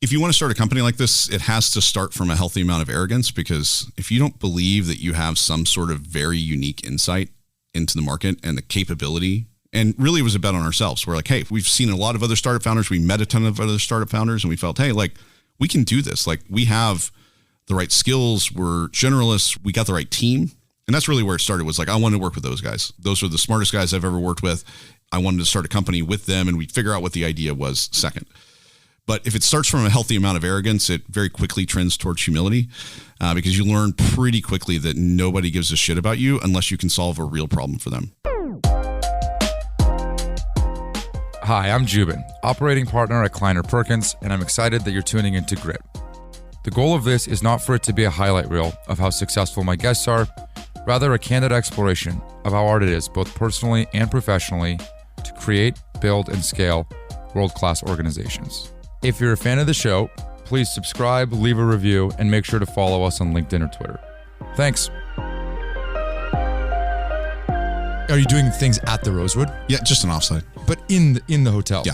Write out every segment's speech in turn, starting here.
if you want to start a company like this, it has to start from a healthy amount of arrogance, because if you don't believe that you have some sort of very unique insight into the market and the capability, and really it was a bet on ourselves. We're like, hey, we've seen a lot of other startup founders. We met a ton of other startup founders and we felt, hey, like we can do this. Like we have the right skills. We're generalists. We got the right team. And that's really where it started, was like, I wanted to work with those guys. Those are the smartest guys I've ever worked with. I wanted to start a company with them, and we'd figure out what the idea was second. But if it starts from a healthy amount of arrogance, it very quickly trends towards humility, because you learn pretty quickly that nobody gives a shit about you unless you can solve a real problem for them. Hi, I'm Joubin, operating partner at Kleiner Perkins, and I'm excited that you're tuning into Grit. The goal of this is not for it to be a highlight reel of how successful my guests are, rather a candid exploration of how hard it is, both personally and professionally, to create, build, and scale world-class organizations. If you're a fan of the show, please subscribe, leave a review, and make sure to follow us on LinkedIn or Twitter. Thanks. Are you doing things at the Rosewood? Yeah, just an offsite. But in the hotel?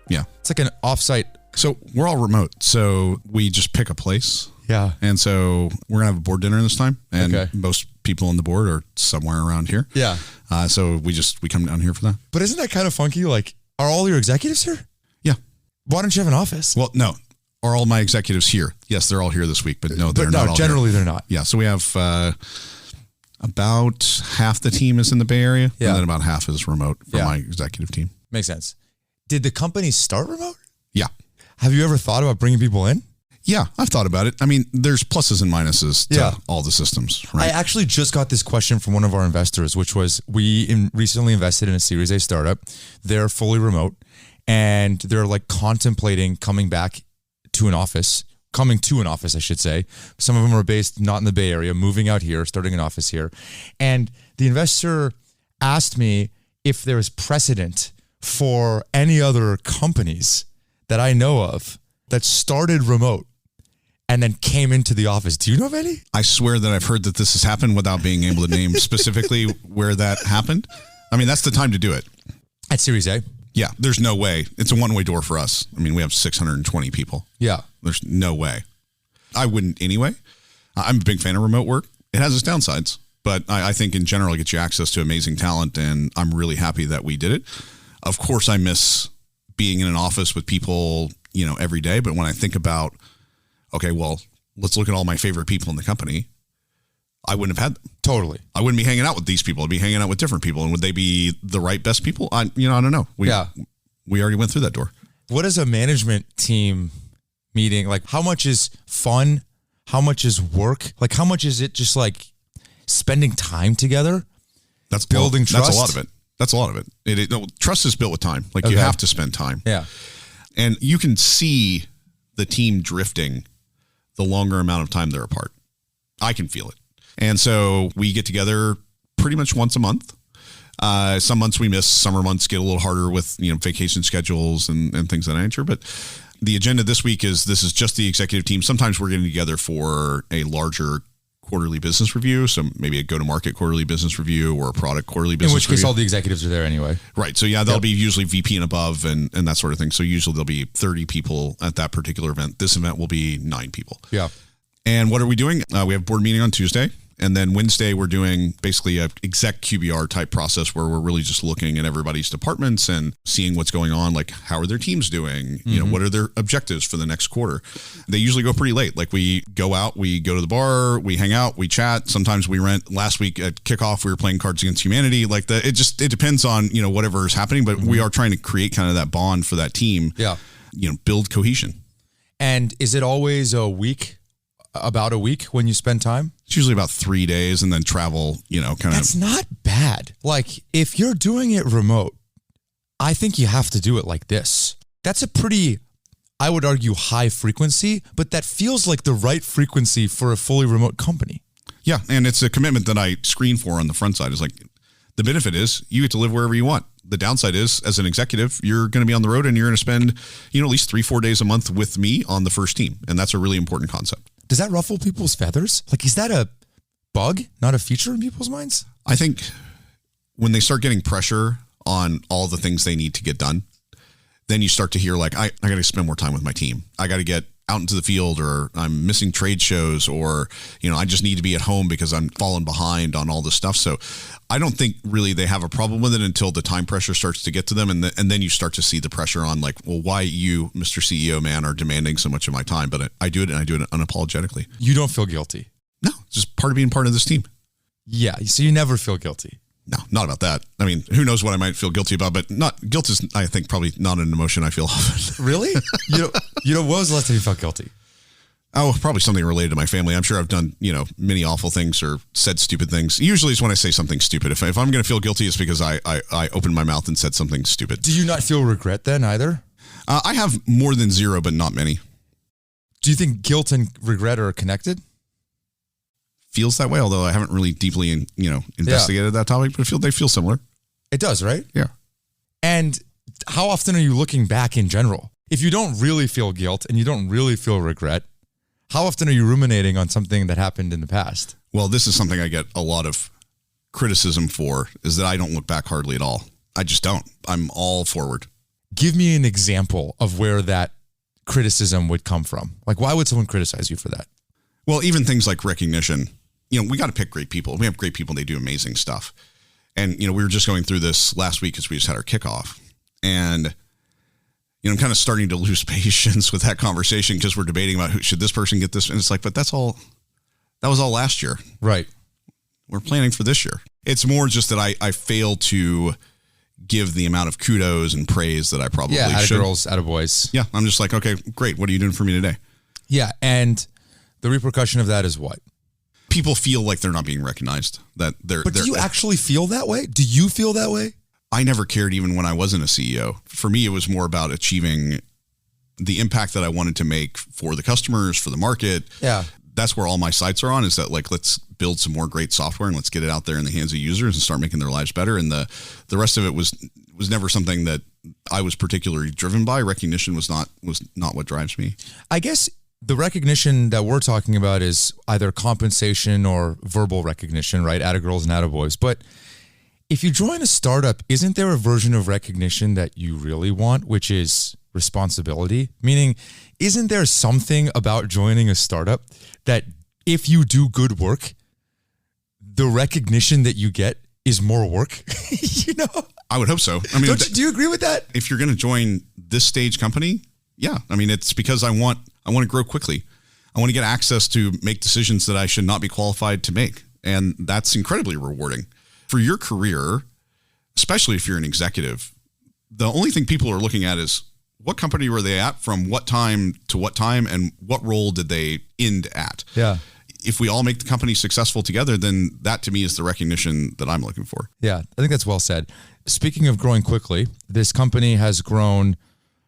Yeah. It's like an offsite. So we're all remote. So we just pick a place. Yeah. And so we're going to have a board dinner this time. And Okay. most people on the board are somewhere around here. Yeah. So we come down here for that. But isn't that kind of funky? Like, are all your executives here? Yeah. Why don't you have an office? Well, no. Are all my executives here? Yes, they're all here this week, but no, they're not all generally here. they're not. Yeah. So we have about half the team is in the Bay Area. Yeah. And then about half is remote for Yeah. my executive team. Makes sense. Did the company start remote? Yeah. Have you ever thought about bringing people in? Yeah, I've thought about it. I mean, there's pluses and minuses to Yeah. all the systems, I right? actually just got this question from one of our investors, which was recently invested in a Series A startup. They're fully remote and they're like contemplating coming to an office, I should say. Some of them are based not in the Bay Area, moving out here, starting an office here. And the investor asked me if there is precedent for any other companies that I know of that started remote and then came into the office. Do you know of any? I swear that I've heard that this has happened without being able to name specifically where that happened. I mean, that's the time to do it. At Series A? Yeah, there's no way. It's a one-way door for us. I mean, we have 620 people. Yeah. There's no way. I wouldn't anyway. I'm a big fan of remote work. It has its downsides, but I think in general it gets you access to amazing talent, and I'm really happy that we did it. Of course, I miss being in an office with people, every day. But when I think about, okay, well, let's look at all my favorite people in the company, I wouldn't have had them. Totally. I wouldn't be hanging out with these people. I'd be hanging out with different people. And would they be the right best people? I don't know. We already went through that door. What is a management team meeting? Like, how much is fun? How much is work? Like, how much is it just like spending time together? That's building trust. That's a lot of it. Trust is built with time. Like you have to spend time. Yeah. And you can see the team drifting the longer amount of time they're apart. I can feel it. And so we get together pretty much once a month. Some months we miss, summer months get a little harder with, vacation schedules and things of that nature. But the agenda this week is just the executive team. Sometimes we're getting together for a larger quarterly business review. So maybe a go-to-market quarterly business review or a product quarterly business review. In which case all the executives are there anyway. Right. So they'll be usually VP and above and that sort of thing. So usually there'll be 30 people at that particular event. This event will be 9 people. Yeah. And what are we doing? We have board meeting on Tuesday. And then Wednesday, we're doing basically a exec QBR type process where we're really just looking at everybody's departments and seeing what's going on. Like, how are their teams doing? What are their objectives for the next quarter? They usually go pretty late. Like, we go out, we go to the bar, we hang out, we chat. Sometimes we rent. Last week at kickoff, we were playing Cards Against Humanity. Like, it depends on, whatever is happening. But we are trying to create kind of that bond for that team. Yeah. Build cohesion. And is it always about a week when you spend time? It's usually about 3 days and then travel, That's not bad. Like, if you're doing it remote, I think you have to do it like this. That's a pretty, I would argue, high frequency, but that feels like the right frequency for a fully remote company. Yeah. And it's a commitment that I screen for on the front side. Is like, the benefit is you get to live wherever you want. The downside is, as an executive, you're going to be on the road and you're going to spend, at least 3-4 days a month with me on the first team. And that's a really important concept. Does that ruffle people's feathers? Like, is that a bug, not a feature in people's minds? I think when they start getting pressure on all the things they need to get done, then you start to hear like, I got to spend more time with my team. I got to get out into the field, or I'm missing trade shows, or, I just need to be at home because I'm falling behind on all this stuff. So I don't think really they have a problem with it until the time pressure starts to get to them. And then you start to see the pressure on, like, well, why you, Mr. CEO man, are demanding so much of my time, but I do it, and I do it unapologetically. You don't feel guilty? No, it's just part of being part of this team. Yeah. So you never feel guilty? No, not about that. I mean, who knows what I might feel guilty about, but guilt is, I think, probably not an emotion I feel often. Really? When was the last time you felt guilty? Oh, probably something related to my family. I'm sure I've done, many awful things or said stupid things. Usually it's when I say something stupid. If I'm going to feel guilty, it's because I opened my mouth and said something stupid. Do you not feel regret then either? I have more than zero, but not many. Do you think guilt and regret are connected? Feels that way, although I haven't really deeply, investigated that topic, but they feel similar. It does, right? Yeah. And how often are you looking back in general? If you don't really feel guilt and you don't really feel regret, how often are you ruminating on something that happened in the past? Well, this is something I get a lot of criticism for, is that I don't look back hardly at all. I just don't. I'm all forward. Give me an example of where that criticism would come from. Like, why would someone criticize you for that? Well, even things like recognition. We got to pick great people. We have great people. They do amazing stuff. And, we were just going through this last week as we just had our kickoff. And, I'm kind of starting to lose patience with that conversation, because we're debating about should this person get this. And it's like, but that was all last year. Right. We're planning for this year. It's more just that I fail to give the amount of kudos and praise that I probably should. Yeah, girls, boys. Yeah. I'm just like, okay, great. What are you doing for me today? Yeah. And the repercussion of that is what? People feel like they're not being recognized. But do you actually feel that way? Do you feel that way? I never cared, even when I wasn't a CEO. For me, it was more about achieving the impact that I wanted to make for the customers, for the market. Yeah. That's where all my sights are on, is that, like, let's build some more great software and let's get it out there in the hands of users and start making their lives better. And the rest of it was never something that I was particularly driven by. Recognition was not what drives me. I guess the recognition that we're talking about is either compensation or verbal recognition, right? Girls and attaboys. But if you join a startup, isn't there a version of recognition that you really want, which is responsibility? Meaning, isn't there something about joining a startup that if you do good work, the recognition that you get is more work? I would hope so. I mean, do you agree with that? If you're going to join this stage company, yeah. I mean, it's because I want to grow quickly. I want to get access to make decisions that I should not be qualified to make. And that's incredibly rewarding. For your career, especially if you're an executive, the only thing people are looking at is what company were they at, from what time to what time, and what role did they end at? Yeah. If we all make the company successful together, then that to me is the recognition that I'm looking for. Yeah, I think that's well said. Speaking of growing quickly, this company has grown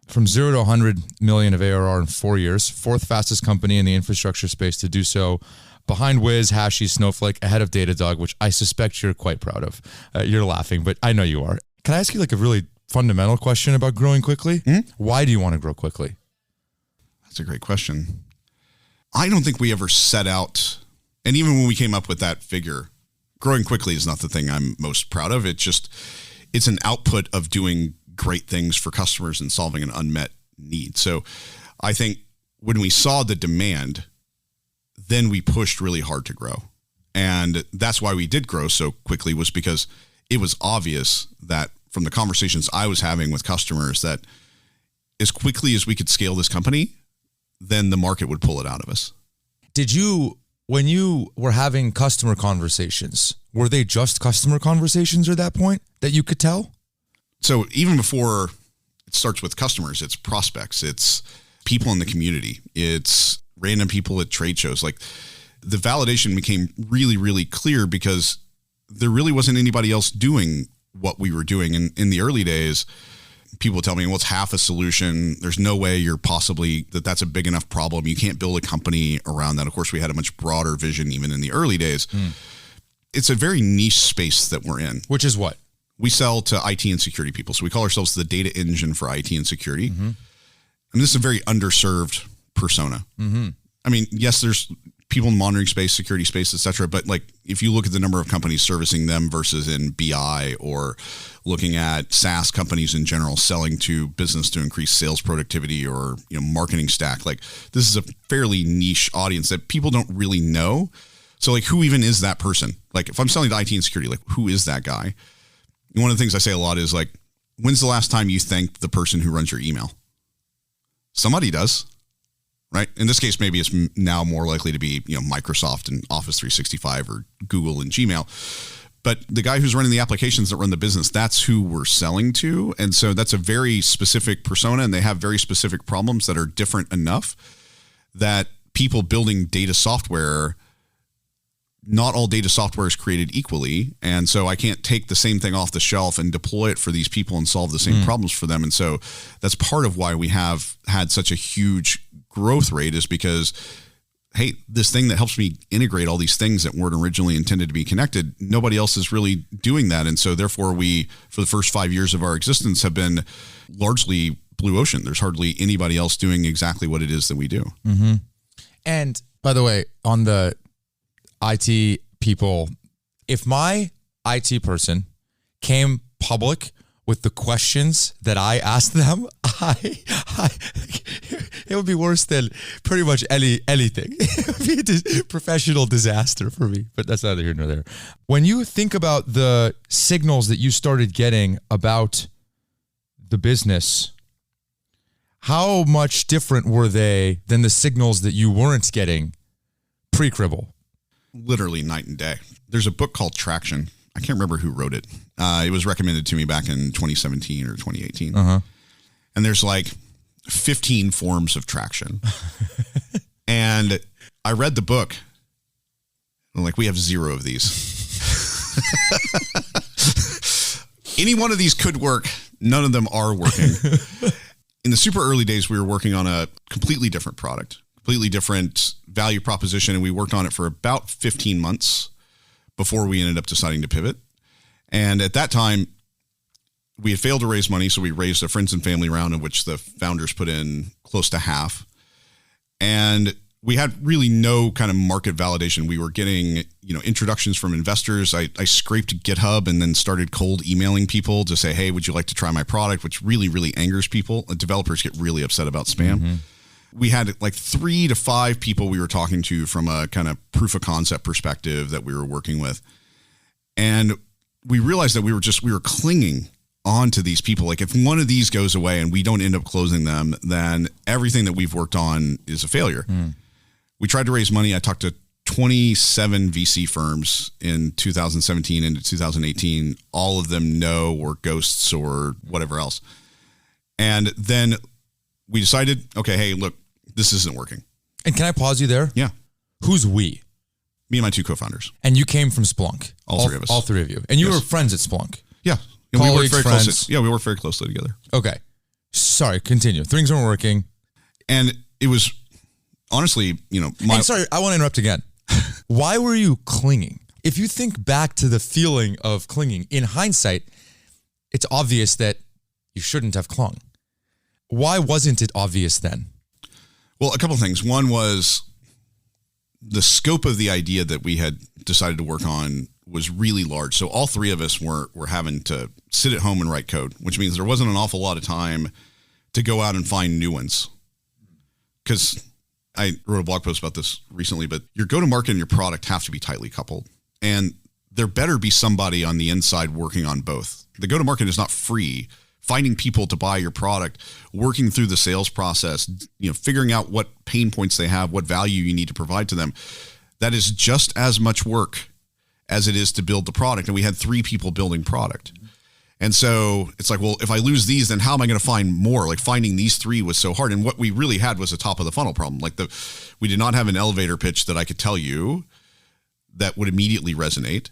from 0 to 100 million of ARR in 4 years, fourth fastest company in the infrastructure space to do so, behind Wiz, Hashi, Snowflake, ahead of Datadog, which I suspect you're quite proud of. You're laughing, but I know you are. Can I ask you like a really fundamental question about growing quickly? Mm-hmm. Why do you want to grow quickly? That's a great question. I don't think we ever set out, and even when we came up with that figure, growing quickly is not the thing I'm most proud of. It's an output of doing great things for customers and solving an unmet need. So I think when we saw the demand, then we pushed really hard to grow. And that's why we did grow so quickly, was because it was obvious that from the conversations I was having with customers that as quickly as we could scale this company, then the market would pull it out of us. Did you, when you were having customer conversations, were they just customer conversations at that point that you could tell? So even before it starts with customers, it's prospects, it's people in the community, it's random people at trade shows. Like, the validation became really, really clear because there really wasn't anybody else doing what we were doing. In the early days, people would tell me, well, it's half a solution. There's no way that's a big enough problem. You can't build a company around that. Of course, we had a much broader vision even in the early days. It's a very niche space that we're in. Which is what? We sell to IT and security people. So we call ourselves the data engine for IT and security. Mm-hmm. And this is a very underserved persona. Mm-hmm. I mean, yes, there's people in monitoring space, security space, et cetera. But like, if you look at the number of companies servicing them versus in BI, or looking at SaaS companies in general selling to business to increase sales productivity, or, marketing stack, like this is a fairly niche audience that people don't really know. So like, who even is that person? Like if I'm selling to IT and security, like who is that guy? And one of the things I say a lot is like, when's the last time you thanked the person who runs your email? Somebody does, right? In this case, maybe it's now more likely to be, Microsoft and Office 365 or Google and Gmail. But the guy who's running the applications that run the business, that's who we're selling to. And so that's a very specific persona, and they have very specific problems that are different enough that people building data software, not all data software is created equally. And so I can't take the same thing off the shelf and deploy it for these people and solve the same problems for them. And so that's part of why we have had such a huge growth rate, is because, hey, this thing that helps me integrate all these things that weren't originally intended to be connected, nobody else is really doing that. And so therefore we, for the first 5 years of our existence, have been largely blue ocean. There's hardly anybody else doing exactly what it is that we do. Mm-hmm. And by the way, on the IT people, if my IT person came public with the questions that I asked them, it would be worse than pretty much anything. It would be a professional disaster for me, but that's neither here nor there. When you think about the signals that you started getting about the business, how much different were they than the signals that you weren't getting pre-Cribl? Literally night and day. There's a book called Traction. I can't remember who wrote it. It was recommended to me back in 2017 or 2018. Uh-huh. And there's like 15 forms of traction. And I read the book. And like, we have 0 of these. Any one of these could work. None of them are working. In the super early days, we were working on a completely different product, completely different value proposition. And we worked on it for about 15 months before we ended up deciding to pivot. And at that time, we had failed to raise money. So we raised a friends and family round in which the founders put in close to half. And we had really no kind of market validation. We were getting, introductions from investors. I scraped GitHub and then started cold emailing people to say, hey, would you like to try my product? Which really, really angers people. Developers get really upset about spam. Mm-hmm. We had like 3 to 5 people we were talking to from a kind of proof of concept perspective that we were working with. And we realized that we were clinging on to these people. Like if one of these goes away and we don't end up closing them, then everything that we've worked on is a failure. We tried to raise money. I talked to 27 VC firms in 2017 into 2018. All of them no, or ghosts, or whatever else. And then we decided, okay, hey, look, this isn't working. And can I pause you there? Yeah. Who's we? Me and my 2 co-founders. And you came from Splunk. All 3 of us. All 3 of you. And you were friends at Splunk. Yeah. And Colleagues, we worked friends. We worked very closely together. Okay. Sorry, continue. Things weren't working. And it was honestly, And sorry, I want to interrupt again. Why were you clinging? If you think back to the feeling of clinging, in hindsight, it's obvious that you shouldn't have clung. Why wasn't it obvious then? Well, a couple of things. One was the scope of the idea that we had decided to work on was really large. So all 3 of us were having to sit at home and write code, which means there wasn't an awful lot of time to go out and find new ones. Because I wrote a blog post about this recently, but your go-to-market and your product have to be tightly coupled. And there better be somebody on the inside working on both. The go-to-market is not free. Finding people to buy your product, working through the sales process, figuring out what pain points they have, what value you need to provide to them. That is just as much work as it is to build the product. And we had 3 people building product. And so it's like, well, if I lose these, then how am I going to find more? Like finding these 3 was so hard. And what we really had was a top of the funnel problem. Like we did not have an elevator pitch that I could tell you that would immediately resonate.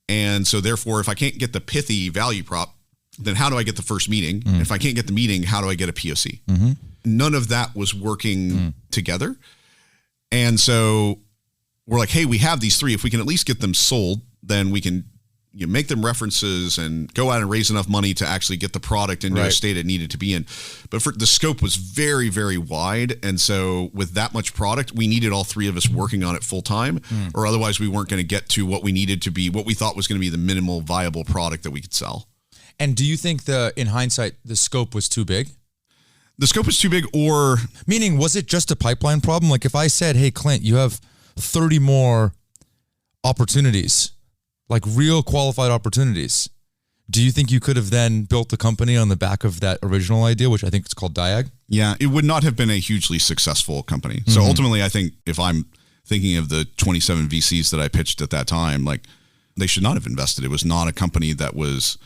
And so therefore, if I can't get the pithy value prop, then how do I get the first meeting? Mm-hmm. If I can't get the meeting, how do I get a POC? Mm-hmm. None of that was working together. And so we're like, hey, we have these 3. If we can at least get them sold, then we can, you make them references and go out and raise enough money to actually get the product into a state it needed to be in. But the scope was very, very wide. And so with that much product, we needed all three of us working on it full time, or otherwise we weren't going to get to what we needed to be, what we thought was going to be the minimal viable product that we could sell. And do you think in hindsight, the scope was too big? The scope was too big, or... Meaning, was it just a pipeline problem? Like if I said, hey, Clint, you have 30 more opportunities, like real qualified opportunities, do you think you could have then built the company on the back of that original idea, which I think it's called Diag? Yeah, it would not have been a hugely successful company. So ultimately, I think if I'm thinking of the 27 VCs that I pitched at that time, like they should not have invested. It was not a company that was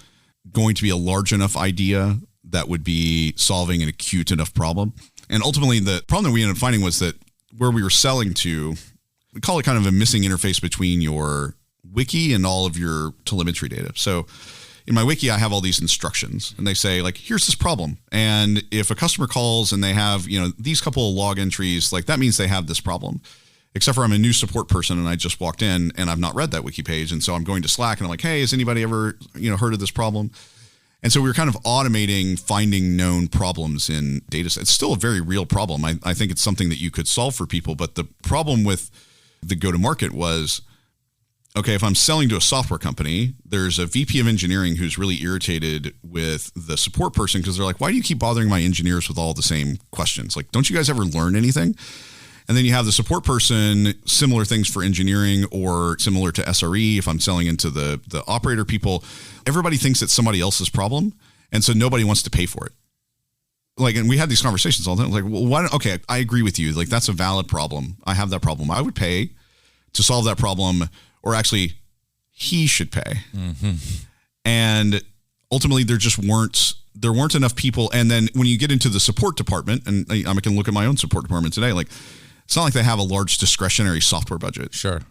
going to be a large enough idea that would be solving an acute enough problem. And ultimately, the problem that we ended up finding was that where we were selling to, we call it kind of a missing interface between your wiki and all of your telemetry data. So in my wiki, I have all these instructions and they say like, here's this problem. And if a customer calls and they have, these couple of log entries, like that means they have this problem. Except for I'm a new support person and I just walked in and I've not read that wiki page. And so I'm going to Slack and I'm like, hey, has anybody ever, heard of this problem? And so we were kind of automating finding known problems in data sets. It's still a very real problem. I think it's something that you could solve for people. But the problem with the go-to-market was, okay, if I'm selling to a software company, there's a VP of engineering who's really irritated with the support person because they're like, why do you keep bothering my engineers with all the same questions? Like, don't you guys ever learn anything? And then you have the support person, similar things for engineering or similar to SRE. If I'm selling into the operator people, everybody thinks it's somebody else's problem. And so nobody wants to pay for it. Like, and we had these conversations all the time. Like, well, why don't, okay, I agree with you. Like, that's a valid problem. I have that problem. I would pay to solve that problem, or actually he should pay. And ultimately there weren't enough people. And then when you get into the support department, and I can look at my own support department today, like, it's not like they have a large discretionary software budget. Sure.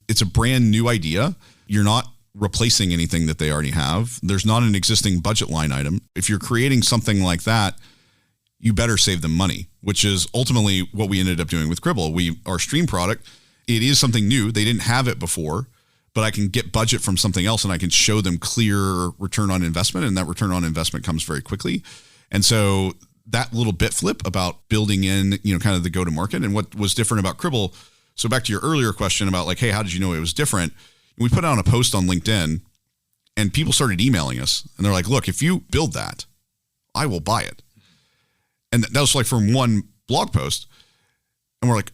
It's a brand new idea. You're not replacing anything that they already have. There's not an existing budget line item. If you're creating something like that, you better save them money, which is ultimately what we ended up doing with Cribl. Our stream product, it is something new. They didn't have it before, but I can get budget from something else and I can show them clear return on investment, and that return on investment comes very quickly. And so that little bit flip about building in, kind of the go-to-market and what was different about Cribl. So back to your earlier question about like, hey, how did you know it was different? We put out a post on LinkedIn and people started emailing us and they're like, look, if you build that, I will buy it. And that was like from one blog post. And we're like,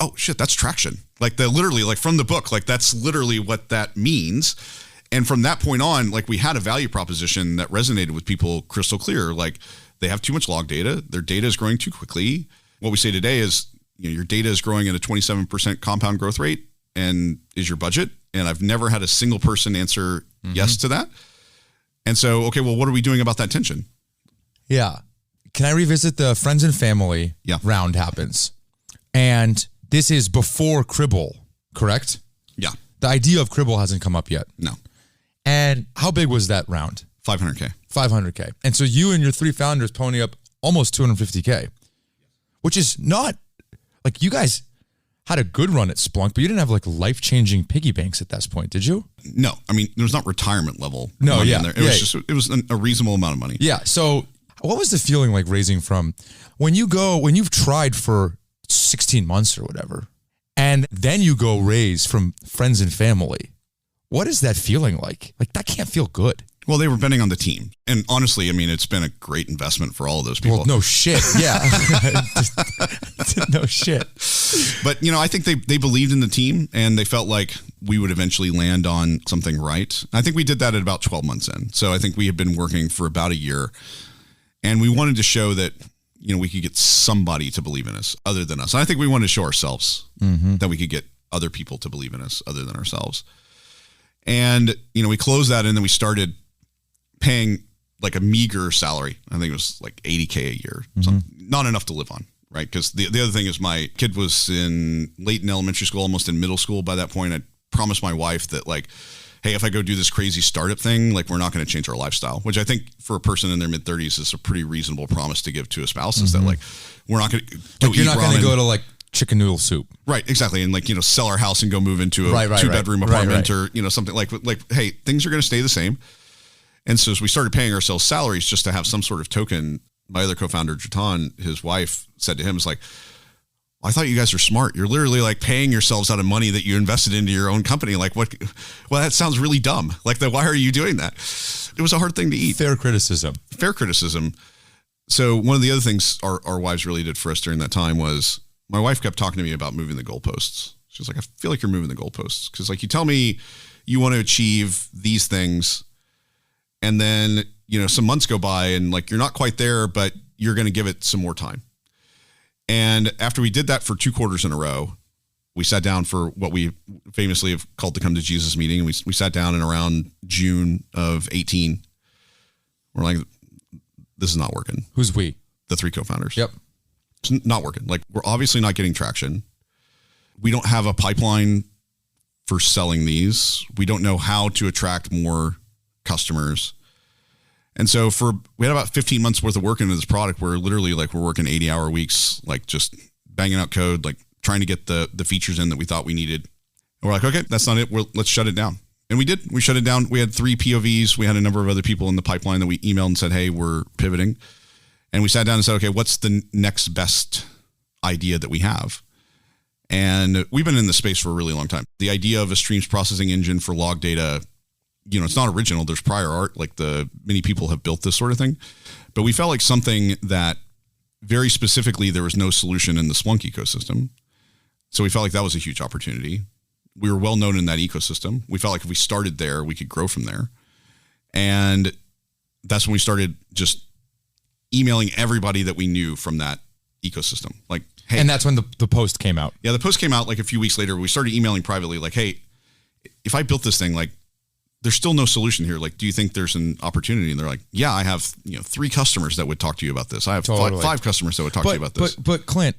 oh shit, that's traction. Like literally like from the book, like that's literally what that means. And from that point on, like we had a value proposition that resonated with people crystal clear. Like they have too much log data. Their data is growing too quickly. What we say today is, your data is growing at a 27% compound growth rate, and is your budget. And I've never had a single person answer yes to that. And so, okay, well, what are we doing about that tension? Yeah. Can I revisit the friends and family round happens? And this is before Cribl, correct? Yeah. The idea of Cribl hasn't come up yet. No. And how big was that round? 500K. 500K. And so you and your three founders pony up almost 250K, which is not like you guys had a good run at Splunk, but you didn't have like life-changing piggy banks at that point, did you? No. I mean, there was not retirement level money in there. It was a reasonable amount of money. Yeah. So what was the feeling like raising from when you've tried for 16 months or whatever, and then you go raise from friends and family? What is that feeling like? Like that can't feel good. Well, they were betting on the team. And honestly, I mean, it's been a great investment for all of those people. Well, no shit. Yeah. No shit. But, I think they believed in the team and they felt like we would eventually land on something right. I think we did that at about 12 months in. So I think we had been working for about a year, and we wanted to show that, we could get somebody to believe in us other than us. And I think we wanted to show ourselves that we could get other people to believe in us other than ourselves. And, we closed that and then we started paying like a meager salary. I think it was like $80K a year, not enough to live on, right? Because the other thing is my kid was late in elementary school, almost in middle school by that point. I promised my wife that like, hey, if I go do this crazy startup thing, like we're not going to change our lifestyle, which I think for a person in their mid-30s is a pretty reasonable promise to give to a spouse, is that like, we're not going to you're not going to go to like chicken noodle soup. Right, exactly. And like, sell our house and go move into a 2-bedroom apartment or, something like, hey, things are going to stay the same. And so as we started paying ourselves salaries just to have some sort of token, my other co-founder, Jatan, his wife said to him, it's like, I thought you guys are smart. You're literally like paying yourselves out of money that you invested into your own company. Like what? Well, that sounds really dumb. Like why are you doing that? It was a hard thing to eat. Fair criticism. So one of the other things our wives really did for us during that time was my wife kept talking to me about moving the goalposts. She was like, I feel like you're moving the goalposts. Cause like you tell me you want to achieve these things and then, some months go by and like, you're not quite there, but you're going to give it some more time. And after we did that for 2 quarters in a row, we sat down for what we famously have called the Come to Jesus meeting. And we sat down in around June of 18. We're like, this is not working. Who's we? The 3 co-founders. Yep. It's not working. Like we're obviously not getting traction. We don't have a pipeline for selling these. We don't know how to attract more customers. And so we had about 15 months worth of work into this product where literally like we're working 80-hour weeks, like just banging out code, like trying to get the features in that we thought we needed. And we're like, okay, that's not it. Let's shut it down. And we did. We shut it down. We had 3 POVs. We had a number of other people in the pipeline that we emailed and said, hey, we're pivoting. And we sat down and said, okay, what's the next best idea that we have? And we've been in this space for a really long time. The idea of a streams processing engine for log data, it's not original. There's prior art, like many people have built this sort of thing. But we felt like something that very specifically there was no solution in the Splunk ecosystem. So we felt like that was a huge opportunity. We were well known in that ecosystem. We felt like if we started there, we could grow from there. And that's when we started just emailing everybody that we knew from that ecosystem. Like, hey. And that's when the post came out. Yeah, the post came out like a few weeks later. We started emailing privately like, hey, if I built this thing, like, there's still no solution here. Like, do you think there's an opportunity? And they're like, yeah, I have 3 customers that would talk to you about this. I have totally. 5 customers that would talk to you about this. But Clint,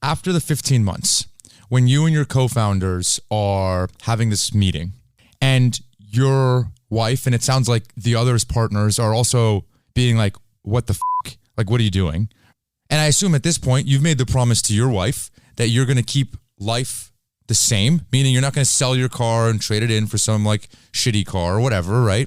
after the 15 months, when you and your co-founders are having this meeting and your wife, and it sounds like the others partners are also being like, what the f***? Like, what are you doing? And I assume at this point, you've made the promise to your wife that you're going to keep life the same, meaning you're not going to sell your car and trade it in for some like shitty car or whatever, right?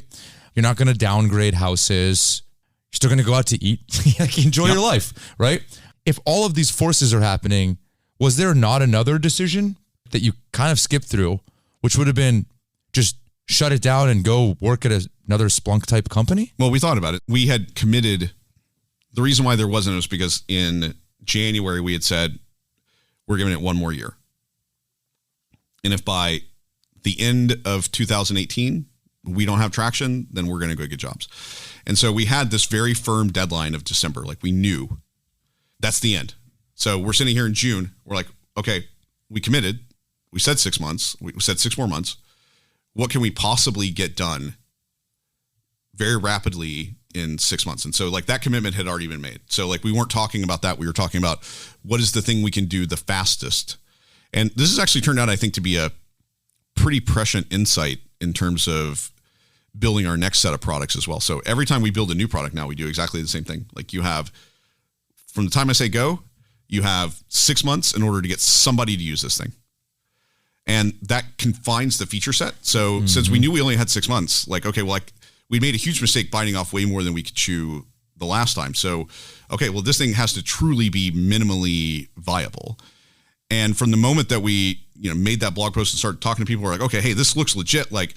You're not going to downgrade houses. You're still going to go out to eat, like enjoy your life, right? If all of these forces are happening, was there not another decision that you kind of skipped through, which would have been just shut it down and go work at another Splunk type company? Well, we thought about it. We had committed. The reason why there wasn't was because in January we had said, we're giving it 1 more year. And if by the end of 2018, we don't have traction, then we're going to go get jobs. And so we had this very firm deadline of December. Like we knew that's the end. So we're sitting here in June. We're like, okay, we committed. We said 6 months. We said 6 more months. What can we possibly get done very rapidly in 6 months? And so like that commitment had already been made. So like we weren't talking about that. We were talking about what is the thing we can do the fastest. And this has actually turned out, I think, to be a pretty prescient insight in terms of building our next set of products as well. So every time we build a new product now, we do exactly the same thing. Like you have, from the time I say go, you have 6 months in order to get somebody to use this thing. And that confines the feature set. So since we knew we only had 6 months, like, okay, well, like we made a huge mistake biting off way more than we could chew the last time. So, okay, well, this thing has to truly be minimally viable. And from the moment that we, made that blog post and started talking to people, we're like, okay, hey, this looks legit. Like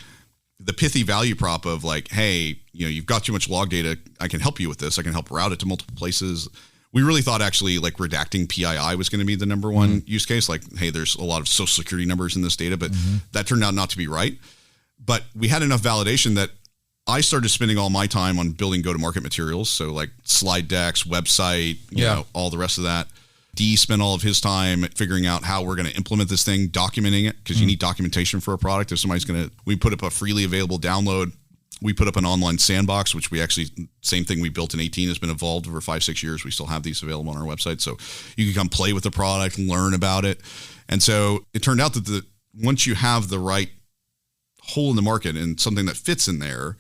the pithy value prop of like, hey, you've got too much log data. I can help you with this. I can help route it to multiple places. We really thought actually like redacting PII was going to be the number one use case. Like, hey, there's a lot of social security numbers in this data, but that turned out not to be right. But we had enough validation that I started spending all my time on building go-to-market materials. So like slide decks, website, you know, all the rest of that. D spent all of his time figuring out how we're going to implement this thing, documenting it, because you need documentation for a product. If somebody's we put up a freely available download. We put up an online sandbox, which we actually, same thing we built in 18 has been evolved over 5-6 years. We still have these available on our website. So you can come play with the product and learn about it. And so it turned out that once you have the right hole in the market and something that fits in there,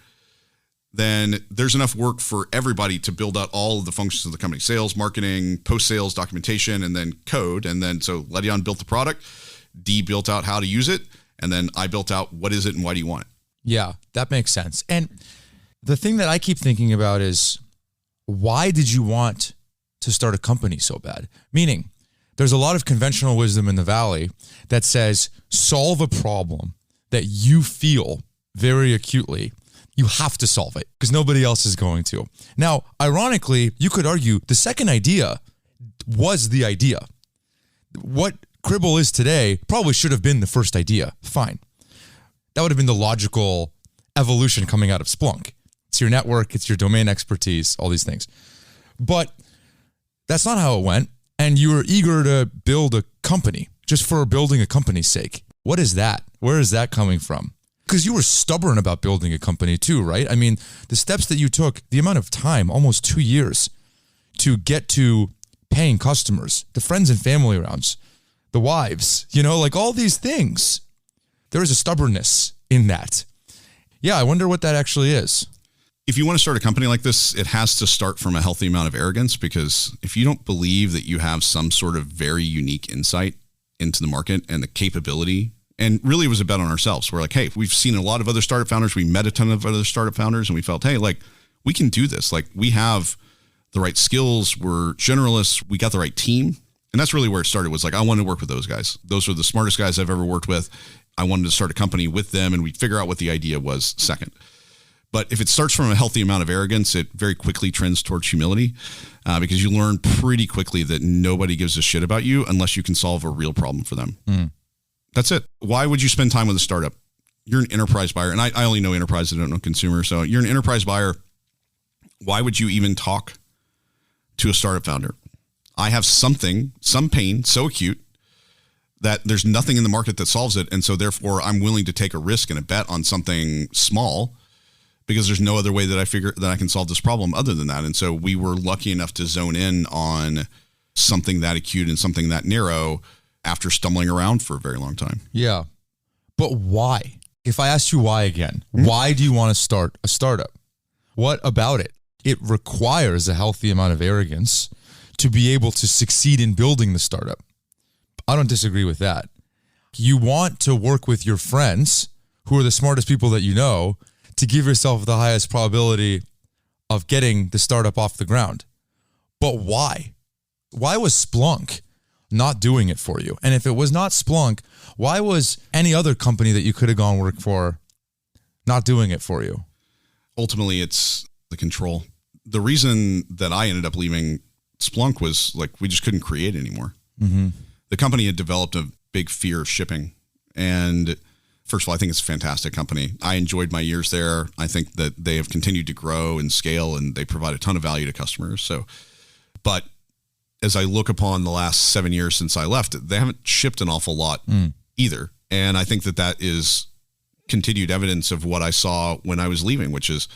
then there's enough work for everybody to build out all of the functions of the company: sales, marketing, post-sales, documentation, and then code. And then so Ledion built the product, D built out how to use it, and then I built out what is it and why do you want it. Yeah, that makes sense. And the thing that I keep thinking about is, why did you want to start a company so bad? Meaning, there's a lot of conventional wisdom in the Valley that says, solve a problem that you feel very acutely. You have to solve it because nobody else is going to. Now, ironically, you could argue the second idea was the idea. What Cribl is today probably should have been the first idea. Fine. That would have been the logical evolution coming out of Splunk. It's your network, it's your domain expertise, all these things. But that's not how it went. And you were eager to build a company just for building a company's sake. What is that? Where is that coming from? Because you were stubborn about building a company too, right? I mean, the steps that you took, the amount of time, almost 2 years, to get to paying customers, the friends and family rounds, the wives, like all these things. There is a stubbornness in that. Yeah, I wonder what that actually is. If you want to start a company like this, it has to start from a healthy amount of arrogance, because if you don't believe that you have some sort of very unique insight into the market and the capability, and really it was a bet on ourselves. We're like, hey, we've seen a lot of other startup founders. We met a ton of other startup founders and we felt, hey, we can do this. We have the right skills. We're generalists. We got the right team. And that's really where it started, was I wanted to work with those guys. Those were the smartest guys I've ever worked with. I wanted to start a company with them and we'd figure out what the idea was second. But if it starts from a healthy amount of arrogance, it very quickly trends towards humility, because you learn pretty quickly that nobody gives a shit about you unless you can solve a real problem for them. That's it. Why would you spend time with a startup? You're an enterprise buyer. And I only know enterprise. I don't know consumer. So you're an enterprise buyer. Why would you even talk to a startup founder? I have some pain so acute that there's nothing in the market that solves it. And so therefore I'm willing to take a risk and a bet on something small, because there's no other way that I can solve this problem other than that. And so we were lucky enough to zone in on something that acute and something that narrow after stumbling around for a very long time. Yeah. But why? If I asked you why again, why do you want to start a startup? What about it? It requires a healthy amount of arrogance to be able to succeed in building the startup. I don't disagree with that. You want to work with your friends who are the smartest people that you know to give yourself the highest probability of getting the startup off the ground. But why? Why was Splunk not doing it for you? And if it was not Splunk, why was any other company that you could have gone work for not doing it for you? Ultimately, it's the control. The reason that I ended up leaving Splunk was we just couldn't create anymore. The company had developed a big fear of shipping. And first of all, I think it's a fantastic company. I enjoyed my years there. I think that they have continued to grow and scale, and they provide a ton of value to customers. But as I look upon the last 7 years since I left, they haven't shipped an awful lot either. And I think that is continued evidence of what I saw when I was leaving, which is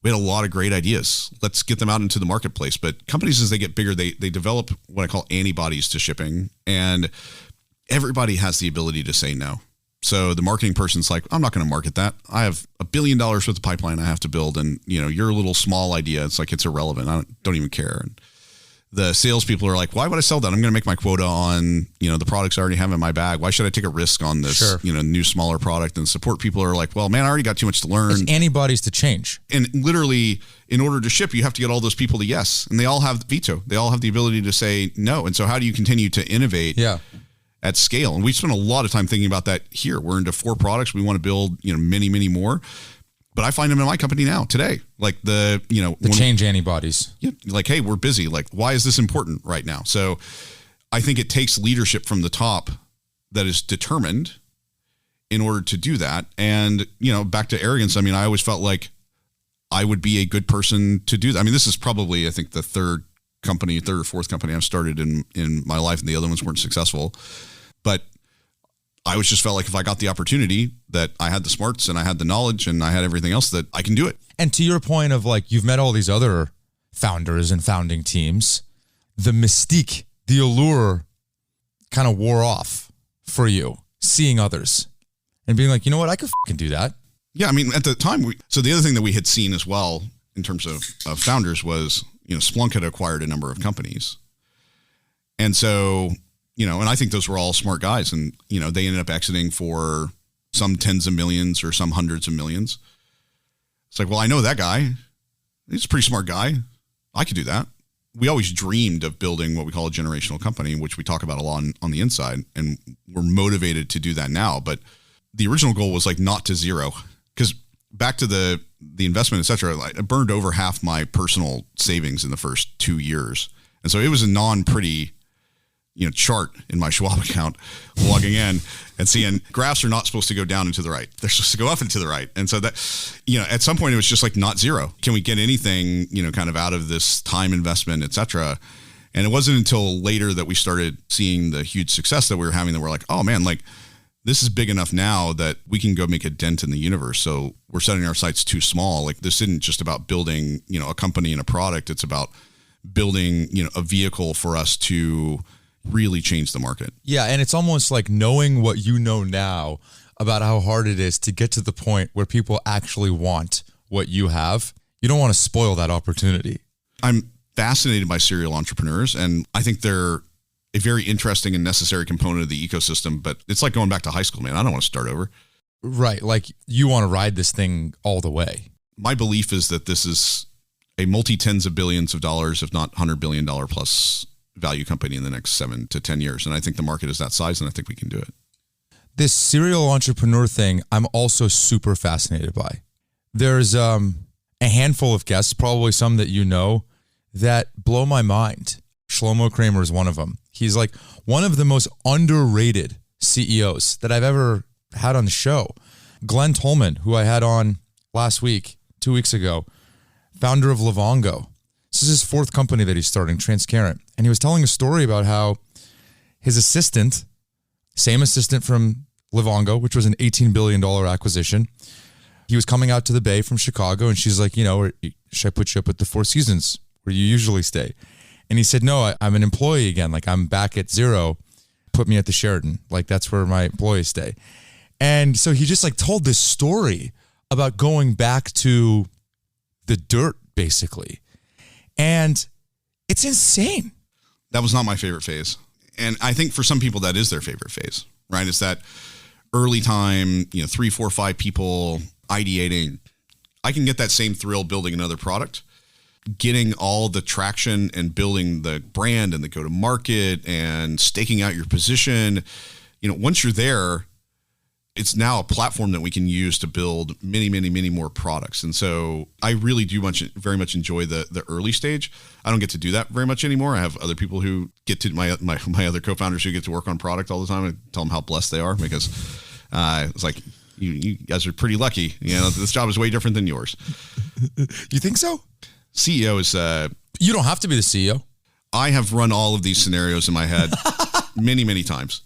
we had a lot of great ideas. Let's get them out into the marketplace. But companies, as they get bigger, they develop what I call antibodies to shipping. And everybody has the ability to say no. So the marketing person's like, I'm not going to market that. I have $1 billion worth of pipeline I have to build. And, your little small idea, it's irrelevant. I don't even care. And the salespeople are like, why would I sell that? I'm going to make my quota on, the products I already have in my bag. Why should I take a risk on this, new smaller product? And support people are like, well, man, I already got too much to learn. It's antibodies to change. And literally, in order to ship, you have to get all those people to yes. And they all have the veto. They all have the ability to say no. And so how do you continue to innovate at scale? And we spent a lot of time thinking about that here. We're into 4 products. We want to build, many, many more. But I find them in my company now today, the change antibodies. Yeah, hey, we're busy. Why is this important right now? So I think it takes leadership from the top that is determined in order to do that. And, back to arrogance. I always felt like I would be a good person to do that. This is probably, I think, the third or fourth company I've started in my life, and the other ones weren't successful. But I was just felt like if I got the opportunity, that I had the smarts and I had the knowledge and I had everything else, that I can do it. And to your point of you've met all these other founders and founding teams, the mystique, the allure kind of wore off for you, seeing others and being like, you know what, I could fucking do that. Yeah, I mean, at the time, so the other thing that we had seen as well in terms of founders was, Splunk had acquired a number of companies. And so, and I think those were all smart guys. And, they ended up exiting for some tens of millions or some hundreds of millions. It's like, well, I know that guy. He's a pretty smart guy. I could do that. We always dreamed of building what we call a generational company, which we talk about a lot on the inside. And we're motivated to do that now. But the original goal was like not to zero. Because back to the investment, et cetera, I burned over half my personal savings in the first 2 years. And so it was a non-pretty, chart in my Schwab account logging in and seeing graphs are not supposed to go down and to the right. They're supposed to go up and to the right. And so that, at some point it was just like not zero. Can we get anything, kind of out of this time investment, et cetera? And it wasn't until later that we started seeing the huge success that we were having that we're like, oh man, like this is big enough now that we can go make a dent in the universe. So we're setting our sights too small. Like this isn't just about building, a company and a product. It's about building, a vehicle for us to really change the market. Yeah. And it's almost like knowing what you know now about how hard it is to get to the point where people actually want what you have. You don't want to spoil that opportunity. I'm fascinated by serial entrepreneurs, and I think they're a very interesting and necessary component of the ecosystem, but it's like going back to high school, man. I don't want to start over. Right. Like you want to ride this thing all the way. My belief is that this is a multi-tens of billions of dollars, if not $100 billion plus value company in the next 7 to 10 years. And I think the market is that size, and I think we can do it. This serial entrepreneur thing, I'm also super fascinated by. There's a handful of guests, probably some that you know, that blow my mind. Shlomo Kramer is one of them. He's like one of the most underrated CEOs that I've ever had on the show. Glenn Tolman, who I had on last week, 2 weeks ago, founder of Livongo. This is his fourth company that he's starting, Transparent. And he was telling a story about how his assistant, same assistant from Livongo, which was an $18 billion acquisition, he was coming out to the Bay from Chicago, and she's like, should I put you up at the Four Seasons where you usually stay? And he said, no, I'm an employee again. Like I'm back at zero. Put me at the Sheraton. Like that's where my employees stay. And so he just like told this story about going back to the dirt, basically. And it's insane. That was not my favorite phase. And I think for some people that is their favorite phase, right? It's that early time, 3, 4, 5 people ideating. I can get that same thrill building another product, getting all the traction and building the brand and the go-to-market and staking out your position. Once you're there, it's now a platform that we can use to build many, many, many more products. And so I really do very much enjoy the early stage. I don't get to do that very much anymore. I have other people who get to my other co-founders who get to work on product all the time and tell them how blessed they are, because it's like, you guys are pretty lucky. This job is way different than yours. You think so? CEO is... you don't have to be the CEO. I have run all of these scenarios in my head many, many times.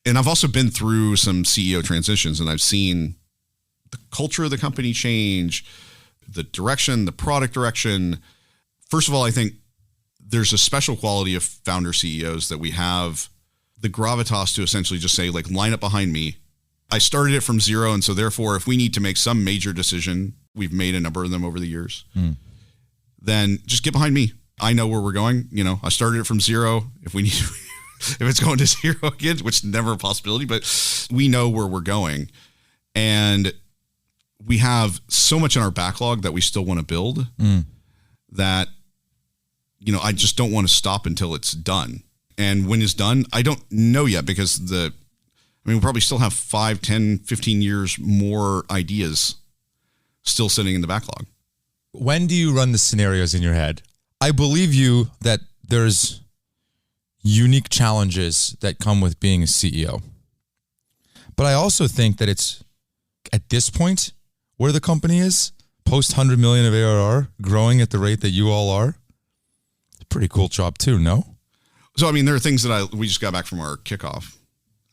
And I've also been through some CEO transitions, and I've seen the culture of the company change, the direction, the product direction. First of all, I think there's a special quality of founder CEOs that we have the gravitas to essentially just say, like, line up behind me. I started it from zero. And so therefore, if we need to make some major decision, we've made a number of them over the years, then just get behind me. I know where we're going. I started it from zero. If we need to, if it's going to zero again, which is never a possibility, but we know where we're going. And we have so much in our backlog that we still want to build that, I just don't want to stop until it's done. And when it's done, I don't know yet, because we'll probably still have 5, 10, 15 years more ideas still sitting in the backlog. When do you run the scenarios in your head? I believe you that there's unique challenges that come with being a CEO. But I also think that it's at this point where the company is, post 100 million of ARR, growing at the rate that you all are. It's a pretty cool job too, no? So, there are things that we just got back from our kickoff.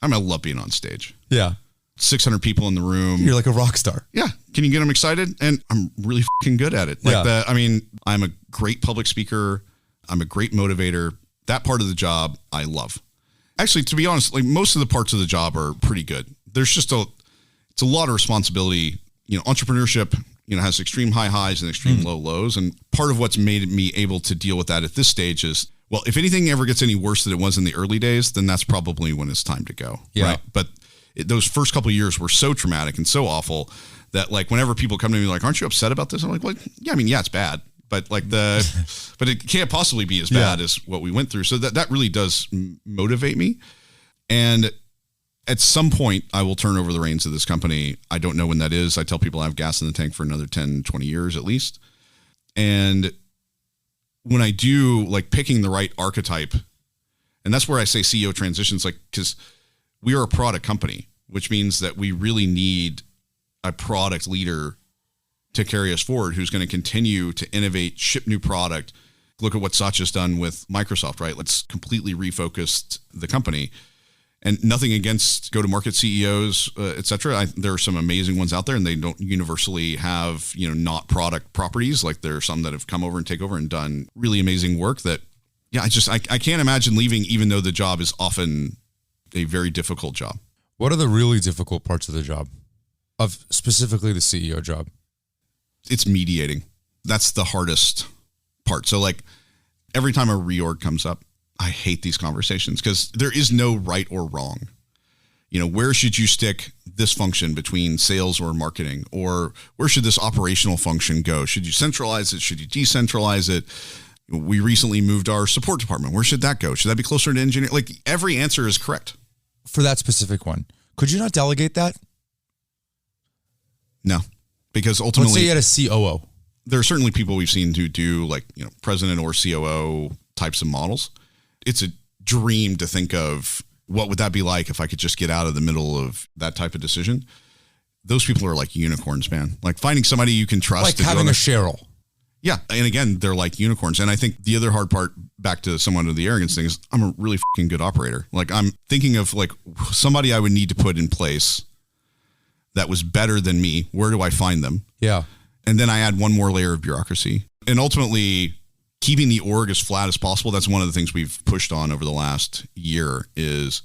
I love being on stage. Yeah. 600 people in the room. You're like a rock star. Yeah. Can you get them excited? And I'm really fucking good at it. I'm a great public speaker. I'm a great motivator. That part of the job I love. Actually, to be honest, like most of the parts of the job are pretty good. There's just it's a lot of responsibility, entrepreneurship, has extreme high highs and extreme low lows. And part of what's made me able to deal with that at this stage is, well, if anything ever gets any worse than it was in the early days, then that's probably when it's time to go. Yeah. Right. But those first couple of years were so traumatic and so awful that like whenever people come to me like, aren't you upset about this? I'm like, well, yeah, it's bad. But like but it can't possibly be as bad as what we went through. So that really does motivate me. And at some point I will turn over the reins of this company. I don't know when that is. I tell people I have gas in the tank for another 10, 20 years at least. And when I do, like picking the right archetype, and that's where I say CEO transitions, like, because we are a product company, which means that we really need a product leader to carry us forward, who's going to continue to innovate, ship new product. Look at what Satya's done with Microsoft, right? Let's completely refocus the company. And nothing against go-to-market CEOs, et cetera. There are some amazing ones out there, and they don't universally have, not product properties. Like there are some that have come over and take over and done really amazing work that, I can't imagine leaving, even though the job is often a very difficult job. What are the really difficult parts of the job, of specifically the CEO job? It's mediating. That's the hardest part. So like every time a reorg comes up, I hate these conversations because there is no right or wrong. Where should you stick this function between sales or marketing? Or where should this operational function go? Should you centralize it? Should you decentralize it? We recently moved our support department. Where should that go? Should that be closer to engineering? Like every answer is correct. For that specific one, could you not delegate that? No, because ultimately, let's say you had a COO. There are certainly people we've seen who do like, president or COO types of models. It's a dream to think of what would that be like if I could just get out of the middle of that type of decision. Those people are like unicorns, man. Like finding somebody you can trust. Like having a Cheryl. Yeah. And again, they're like unicorns. And I think the other hard part, back to someone of the arrogance thing, is I'm a really fucking good operator. Like I'm thinking of like somebody I would need to put in place that was better than me. Where do I find them? Yeah. And then I add one more layer of bureaucracy. And ultimately, keeping the org as flat as possible. That's one of the things we've pushed on over the last year is,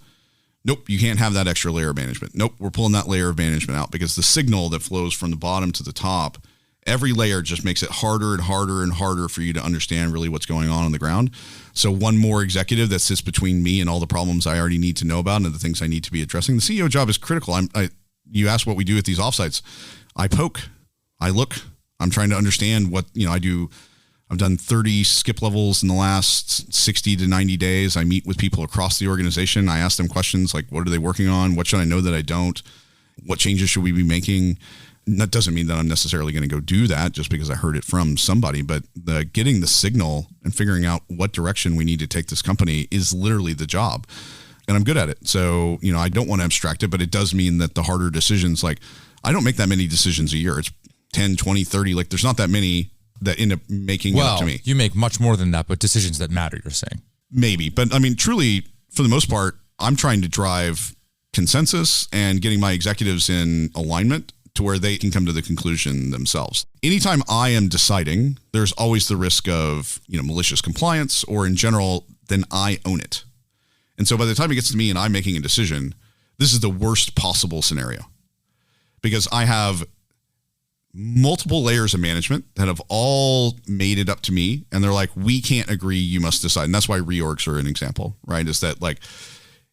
nope, you can't have that extra layer of management. Nope, we're pulling that layer of management out because the signal that flows from the bottom to the top, every layer just makes it harder and harder and harder for you to understand really what's going on the ground. So one more executive that sits between me and all the problems I already need to know about and the things I need to be addressing. The CEO job is critical. You ask what we do at these offsites. I poke, I look, I'm trying to understand what, I do. I've done 30 skip levels in the last 60 to 90 days. I meet with people across the organization. I ask them questions like, what are they working on? What should I know that I don't? What changes should we be making? And that doesn't mean that I'm necessarily going to go do that just because I heard it from somebody, but getting the signal and figuring out what direction we need to take this company is literally the job. And I'm good at it. So, I don't want to abstract it, but it does mean that the harder decisions, like I don't make that many decisions a year. It's 10, 20, 30. Like there's not that many that end up making it up to me. You make much more than that, but decisions that matter, you're saying. Maybe. But I mean, truly, for the most part, I'm trying to drive consensus and getting my executives in alignment to where they can come to the conclusion themselves. Anytime I am deciding, there's always the risk of, malicious compliance, or in general, then I own it. And so by the time it gets to me and I'm making a decision, this is the worst possible scenario because I have multiple layers of management that have all made it up to me. And they're like, we can't agree. You must decide. And that's why reorgs are an example, right? Is that like,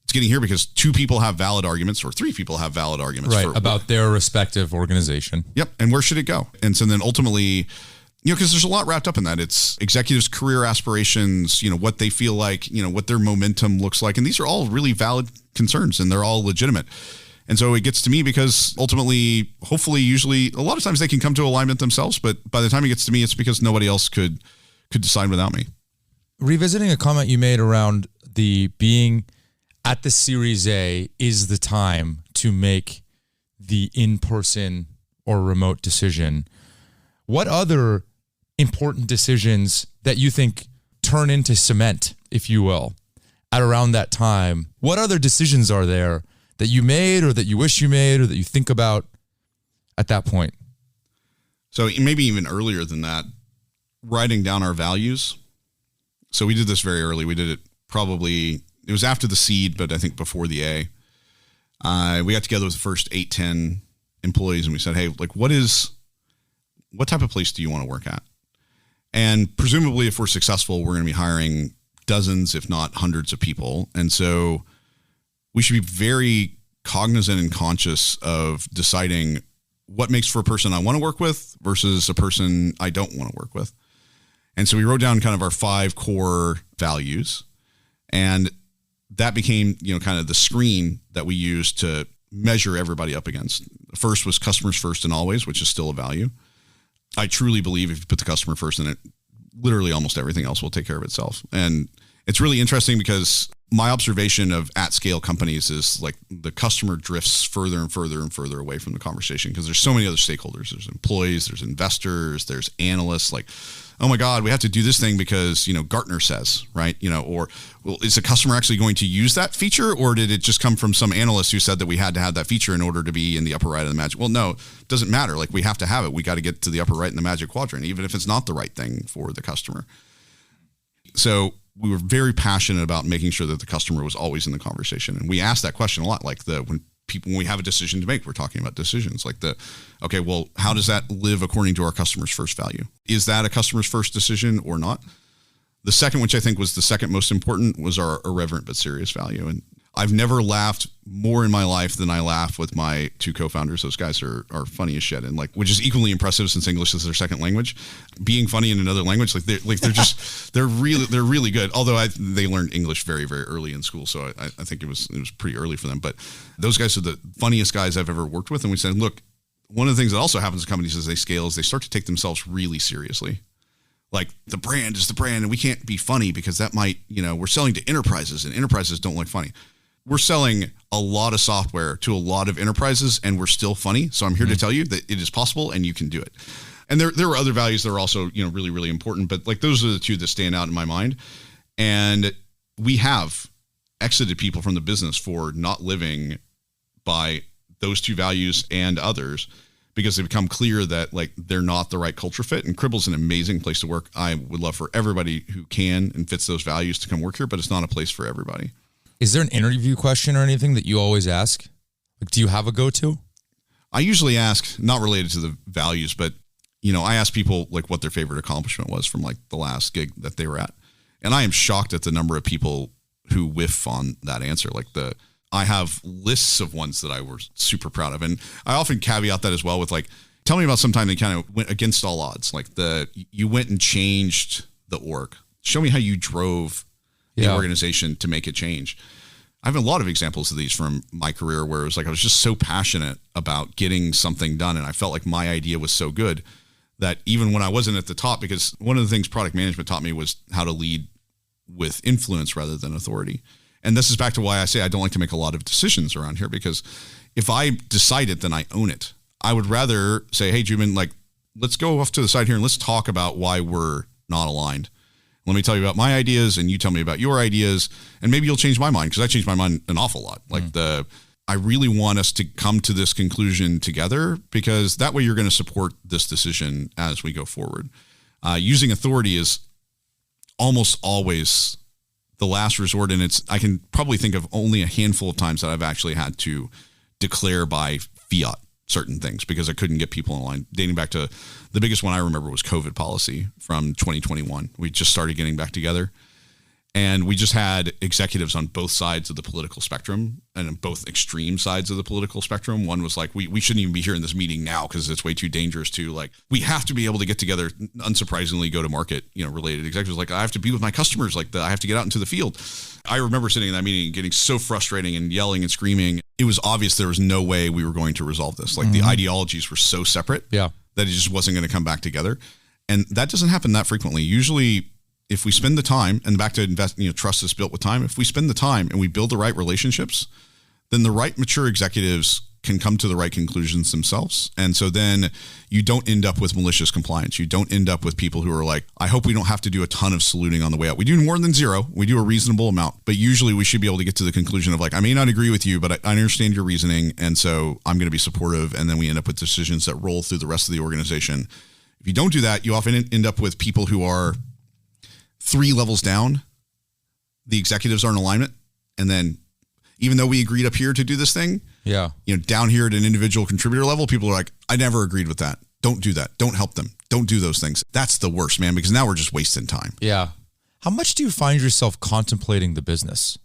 it's getting here because 2 people have valid arguments or 3 people have valid arguments. Right. About their respective organization. Yep. And where should it go? And so then ultimately, because there's a lot wrapped up in that. It's executives' career aspirations, what they feel like, what their momentum looks like. And these are all really valid concerns and they're all legitimate. And so it gets to me because ultimately, hopefully, usually, a lot of times they can come to alignment themselves. But by the time it gets to me, it's because nobody else could decide without me. Revisiting a comment you made around the being at the Series A is the time to make the in-person or remote decision. What other important decisions that you think turn into cement, if you will, at around that time? What other decisions are there that you made or that you wish you made or that you think about at that point? So maybe even earlier than that, writing down our values. So we did this very early. We did it it was after the seed, but I think before the A. We got together with the first 8, 10 employees and we said, hey, like what type of place do you want to work at? And presumably if we're successful, we're going to be hiring dozens, if not hundreds of people. And so we should be very cognizant and conscious of deciding what makes for a person I want to work with versus a person I don't want to work with. And so we wrote down kind of our 5 core values, and that became, kind of the screen that we used to measure everybody up against. The first was customers first and always, which is still a value. I truly believe if you put the customer first in it, literally almost everything else will take care of itself. And it's really interesting because my observation of at scale companies is like the customer drifts further and further and further away from the conversation because there's so many other stakeholders. There's employees, there's investors, there's analysts. Like, oh my God, we have to do this thing because, Gartner says, right? Or well, is the customer actually going to use that feature, or did it just come from some analyst who said that we had to have that feature in order to be in the upper right of the magic? Well, no, it doesn't matter. Like we have to have it. We got to get to the upper right in the magic quadrant, even if it's not the right thing for the customer. So we were very passionate about making sure that the customer was always in the conversation. And we asked that question a lot, like when we have a decision to make, we're talking about decisions like okay, well, how does that live according to our customer's first value? Is that a customer's first decision or not? The second, which I think was the second most important, was our irreverent but serious value. And I've never laughed more in my life than I laugh with my 2 co-founders. Those guys are funny as shit, and which is equally impressive since English is their second language. Being funny in another language, they're really good. Although they learned English very, very early in school, so I think it was pretty early for them. But those guys are the funniest guys I've ever worked with. And we said, look, one of the things that also happens in companies as they scale is they start to take themselves really seriously. Like the brand is the brand, and we can't be funny because that might, we're selling to enterprises, and enterprises don't like funny. We're selling a lot of software to a lot of enterprises, and we're still funny. So I'm here to tell you that it is possible and you can do it. And there were other values that are also, really, really important, but those are the 2 that stand out in my mind. And we have exited people from the business for not living by those 2 values and others because they become clear that they're not the right culture fit. And Cribl's an amazing place to work. I would love for everybody who can and fits those values to come work here, but it's not a place for everybody. Is there an interview question or anything that you always ask? Do you have a go-to? I usually ask, not related to the values, but, I ask people what their favorite accomplishment was from the last gig that they were at. And I am shocked at the number of people who whiff on that answer. I have lists of ones that I was super proud of. And I often caveat that as well with tell me about some time that kind of went against all odds. You went and changed the org. Show me how you drove the organization to make a change. I have a lot of examples of these from my career where it was I was just so passionate about getting something done, and I felt like my idea was so good that even when I wasn't at the top, because one of the things product management taught me was how to lead with influence rather than authority. And this is back to why I say I don't like to make a lot of decisions around here, because if I decide it, then I own it. I would rather say, hey, Joubin, let's go off to the side here and let's talk about why we're not aligned. Let me tell you about my ideas and you tell me about your ideas, and maybe you'll change my mind, because I changed my mind an awful lot. I really want us to come to this conclusion together, because that way you're going to support this decision as we go forward. Using authority is almost always the last resort, and I can probably think of only a handful of times that I've actually had to declare by fiat certain things because I couldn't get people in line. Dating back to the biggest one I remember was COVID policy from 2021. We just started getting back together, and we just had executives on both sides of the political spectrum and on both extreme sides of the political spectrum. One was we shouldn't even be here in this meeting now because it's way too dangerous to we have to be able to get together, unsurprisingly go to market, related executives. I have to be with my customers. I have to get out into the field. I remember sitting in that meeting and getting so frustrating and yelling and screaming. It was obvious there was no way we were going to resolve this. The ideologies were so separate that it just wasn't going to come back together. And that doesn't happen that frequently. Usually, if we spend the time, and back to invest, trust is built with time. If we spend the time and we build the right relationships, then the right mature executives can come to the right conclusions themselves. And so then you don't end up with malicious compliance. You don't end up with people who are I hope we don't have to do a ton of saluting on the way out. We do more than zero. We do a reasonable amount, but usually we should be able to get to the conclusion of I may not agree with you, but I understand your reasoning. And so I'm going to be supportive. And then we end up with decisions that roll through the rest of the organization. If you don't do that, you often end up with people who are 3 levels down. The executives are in alignment. And then even though we agreed up here to do this thing, down here at an individual contributor level, people are like, I never agreed with that. Don't do that. Don't help them. Don't do those things. That's the worst, man, because now we're just wasting time. Yeah. How much do you find yourself contemplating the business?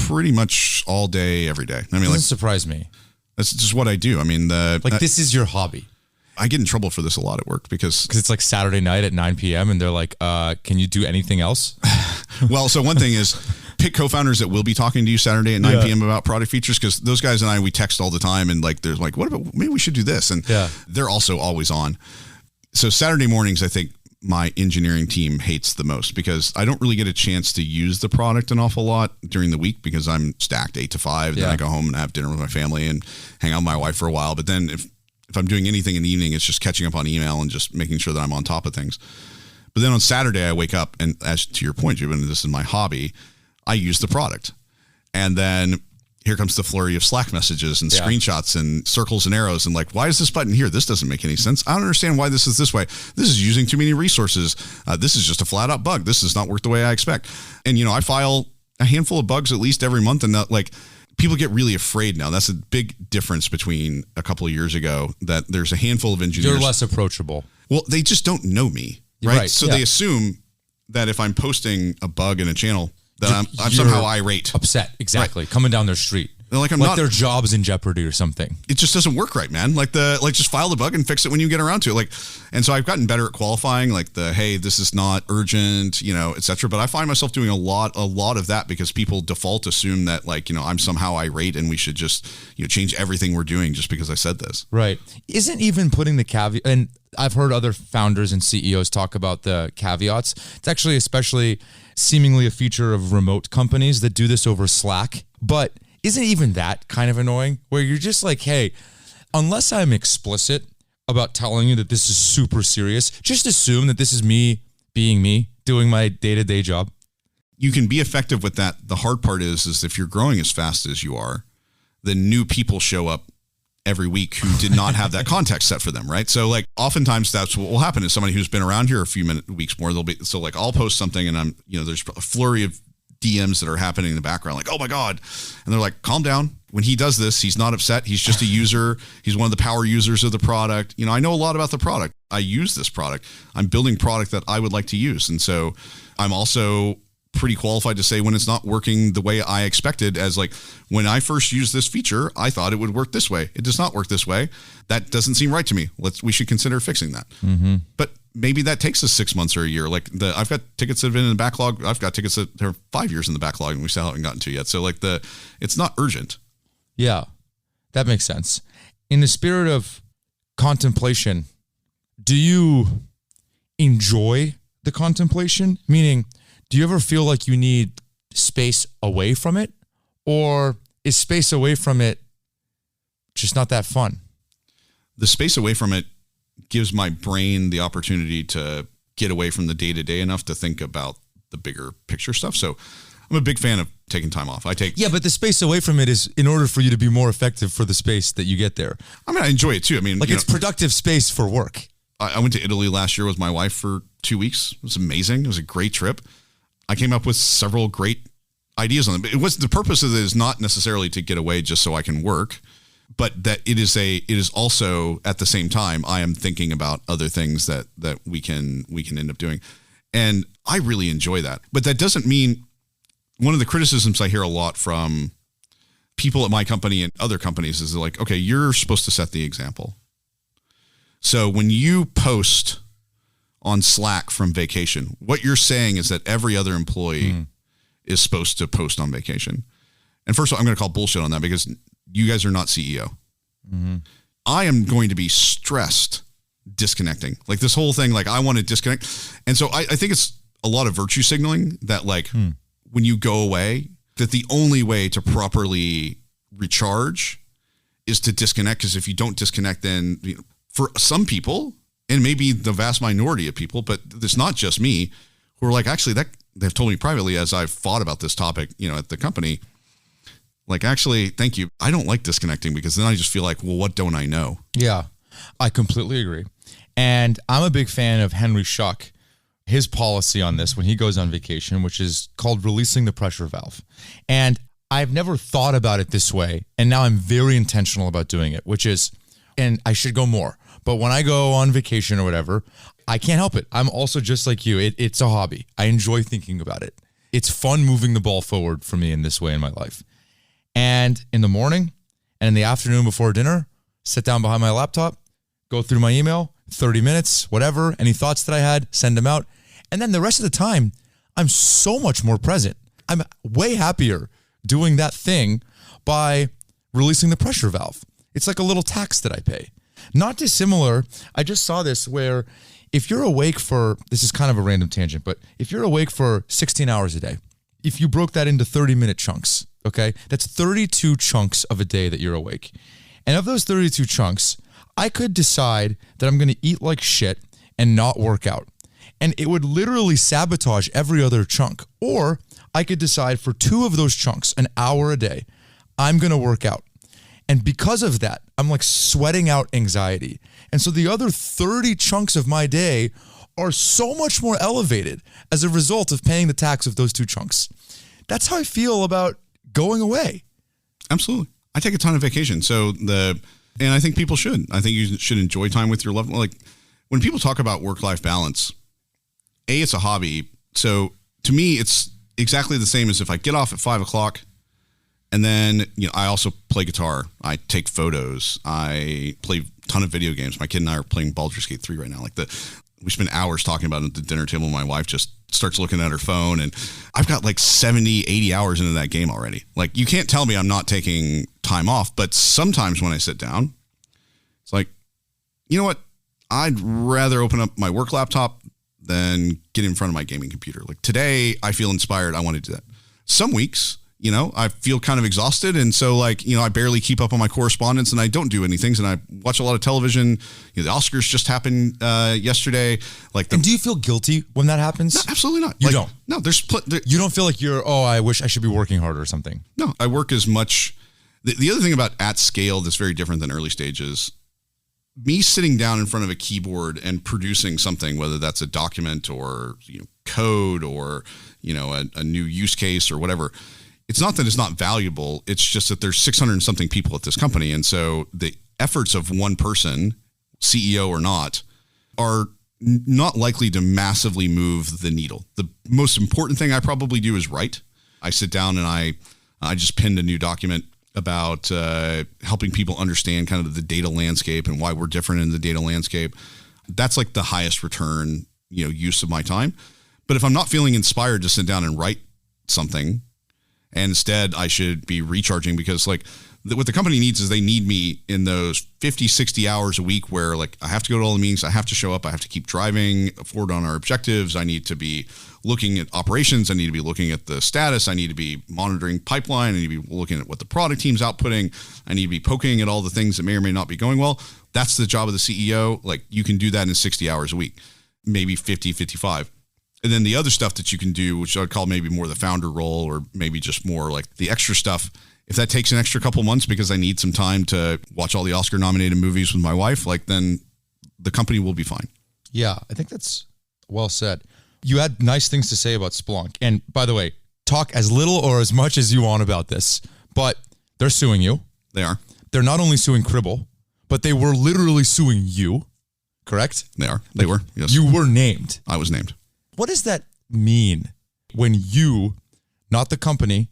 Pretty much all day, every day. I mean, Doesn't surprise me. That's just what I do. I mean, this is your hobby. I get in trouble for this a lot at work because it's like Saturday night at 9 p.m. and they're like, can you do anything else? Well, so one thing is pick co-founders that will be talking to you Saturday at 9 p.m. about product features, because those guys and I, we text all the time, and like, they're like, what about, maybe we should do this. And they're also always on. So Saturday mornings, I think my engineering team hates the most because I don't really get a chance to use the product an awful lot during the week because I'm stacked 8 to 5. Then I go home and have dinner with my family and hang out with my wife for a while. But then if I'm doing anything in the evening, it's just catching up on email and just making sure that I'm on top of things. But then on Saturday, I wake up, and as to your point, Joubin, this is my hobby, I use the product. And then here comes the flurry of Slack messages and screenshots and circles and arrows and like, why is this button here? This doesn't make any sense. I don't understand why this is this way. This is using too many resources. This is just a flat out bug. This does not work the way I expect. And, I file a handful of bugs at least every month, and that, like, people get really afraid now. That's a big difference between a couple of years ago, that there's a handful of engineers. You're less approachable. Well, they just don't know me, right? So they assume that if I'm posting a bug in a channel, that I'm somehow irate. Upset, exactly. Coming down their street. Like their job's in jeopardy or something. It just doesn't work right, man. Just file the bug and fix it when you get around to it. And so I've gotten better at qualifying, hey, this is not urgent, et cetera. But I find myself doing a lot of that because people default assume that I'm somehow irate and we should just, change everything we're doing just because I said this. Right. Isn't even putting the caveat, and I've heard other founders and CEOs talk about the caveats. It's actually especially seemingly a feature of remote companies that do this over Slack. But isn't even that kind of annoying, where you're just like, hey, unless I'm explicit about telling you that this is super serious, just assume that this is me being me, doing my day-to-day job. You can be effective with that. The hard part is if you're growing as fast as you are, then new people show up every week who did not have that context set for them, right? So oftentimes that's what will happen is somebody who's been around here a few weeks more, I'll post something and there's a flurry of DMs that are happening in the background, like, oh my God. And they're like, calm down. When he does this, he's not upset. He's just a user. He's one of the power users of the product. I know a lot about the product. I use this product. I'm building product that I would like to use. And so I'm also pretty qualified to say when it's not working the way I expected, as when I first used this feature, I thought it would work this way. It does not work this way. That doesn't seem right to me. We should consider fixing that. Mm-hmm. But maybe that takes us 6 months or a year. I've got tickets that have been in the backlog. I've got tickets that are 5 years in the backlog and we still haven't gotten to yet. So it's not urgent. Yeah, that makes sense. In the spirit of contemplation, do you enjoy the contemplation? Meaning, do you ever feel like you need space away from it? Or is space away from it just not that fun? The space away from it gives my brain the opportunity to get away from the day-to-day enough to think about the bigger picture stuff. So I'm a big fan of taking time off. But the space away from it is in order for you to be more effective for the space that you get there. I mean, I enjoy it too. I mean, it's productive space for work. I went to Italy last year with my wife for 2 weeks. It was amazing. It was a great trip. I came up with several great ideas on it. But the purpose of it is not necessarily to get away just so I can work, but that it is also at the same time, I am thinking about other things that we can end up doing. And I really enjoy that. But that doesn't mean, one of the criticisms I hear a lot from people at my company and other companies is okay, you're supposed to set the example. So when you post on Slack from vacation, what you're saying is that every other employee is supposed to post on vacation. And first of all, I'm going to call bullshit on that because you guys are not CEO. Mm-hmm. I am going to be stressed disconnecting. This whole thing, I want to disconnect. And so I think it's a lot of virtue signaling that when you go away, that the only way to properly recharge is to disconnect. Because if you don't disconnect, then for some people, and maybe the vast minority of people, but it's not just me, who are actually, that they've told me privately as I've thought about this topic, at the company, actually, thank you. I don't like disconnecting because then I just feel well, what don't I know? Yeah, I completely agree. And I'm a big fan of Henry Schuck, his policy on this when he goes on vacation, which is called releasing the pressure valve. And I've never thought about it this way, and now I'm very intentional about doing it, which is, and I should go more, but when I go on vacation or whatever, I can't help it. I'm also just like you. It's a hobby. I enjoy thinking about it. It's fun moving the ball forward for me in this way in my life. And in the morning and in the afternoon before dinner, sit down behind my laptop, go through my email, 30 minutes, whatever, any thoughts that I had, send them out. And then the rest of the time, I'm so much more present. I'm way happier doing that thing by releasing the pressure valve. It's like a little tax that I pay. Not dissimilar. I just saw this where if you're awake for, this is kind of a random tangent, but if you're awake for 16 hours a day, if you broke that into 30-minute chunks, okay, that's 32 chunks of a day that you're awake. And of those 32 chunks, I could decide that I'm going to eat like shit and not work out. And it would literally sabotage every other chunk. Or I could decide for 2 of those chunks, an hour a day, I'm going to work out. And because of that, I'm like sweating out anxiety. And so the other 30 chunks of my day are so much more elevated as a result of paying the tax of those 2 chunks. That's how I feel about going away. Absolutely. I take a ton of vacation. And I think people should. I think you should enjoy time with your loved one. Like when people talk about work-life balance, it's a hobby. So to me, it's exactly the same as if I get off at 5 o'clock and then, I also play guitar. I take photos. I play a ton of video games. My kid and I are playing Baldur's Gate 3 right now. We spend hours talking about it at the dinner table. My wife just starts looking at her phone, and I've got like 70, 80 hours into that game already. Like, you can't tell me I'm not taking time off, but sometimes when I sit down, it's like, you know what? I'd rather open up my work laptop than get in front of my gaming computer. Like today, I feel inspired. I want to do that. Some weeks, I feel kind of exhausted. And so I barely keep up on my correspondence and I don't do anything. And I watch a lot of television. The Oscars just happened yesterday. And do you feel guilty when that happens? No, absolutely not. You don't? No, you don't feel like I wish I should be working harder or something. No, I work as much. The other thing about at scale that's very different than early stages, me sitting down in front of a keyboard and producing something, whether that's a document or code or a new use case or whatever, it's not that it's not valuable. It's just that there's 600 and something people at this company. And so the efforts of one person, CEO or not, are not likely to massively move the needle. The most important thing I probably do is write. I sit down and I just pinned a new document about helping people understand kind of the data landscape and why we're different in the data landscape. That's like the highest return, use of my time. But if I'm not feeling inspired to sit down and write something, and instead I should be recharging, because what the company needs is they need me in those 50, 60 hours a week where I have to go to all the meetings. I have to show up. I have to keep driving forward on our objectives. I need to be looking at operations. I need to be looking at the status. I need to be monitoring pipeline. I need to be looking at what the product team's outputting. I need to be poking at all the things that may or may not be going well. That's the job of the CEO. You can do that in 60 hours a week, maybe 50, 55. And then the other stuff that you can do, which I'd call maybe more the founder role, or maybe just more like the extra stuff, if that takes an extra couple months because I need some time to watch all the Oscar nominated movies with my wife, then the company will be fine. Yeah, I think that's well said. You had nice things to say about Splunk. And by the way, talk as little or as much as you want about this, but they're suing you. They are. They're not only suing Cribl, but they were literally suing you, correct? They are. They were, yes. You were named. I was named. What does that mean when you, not the company,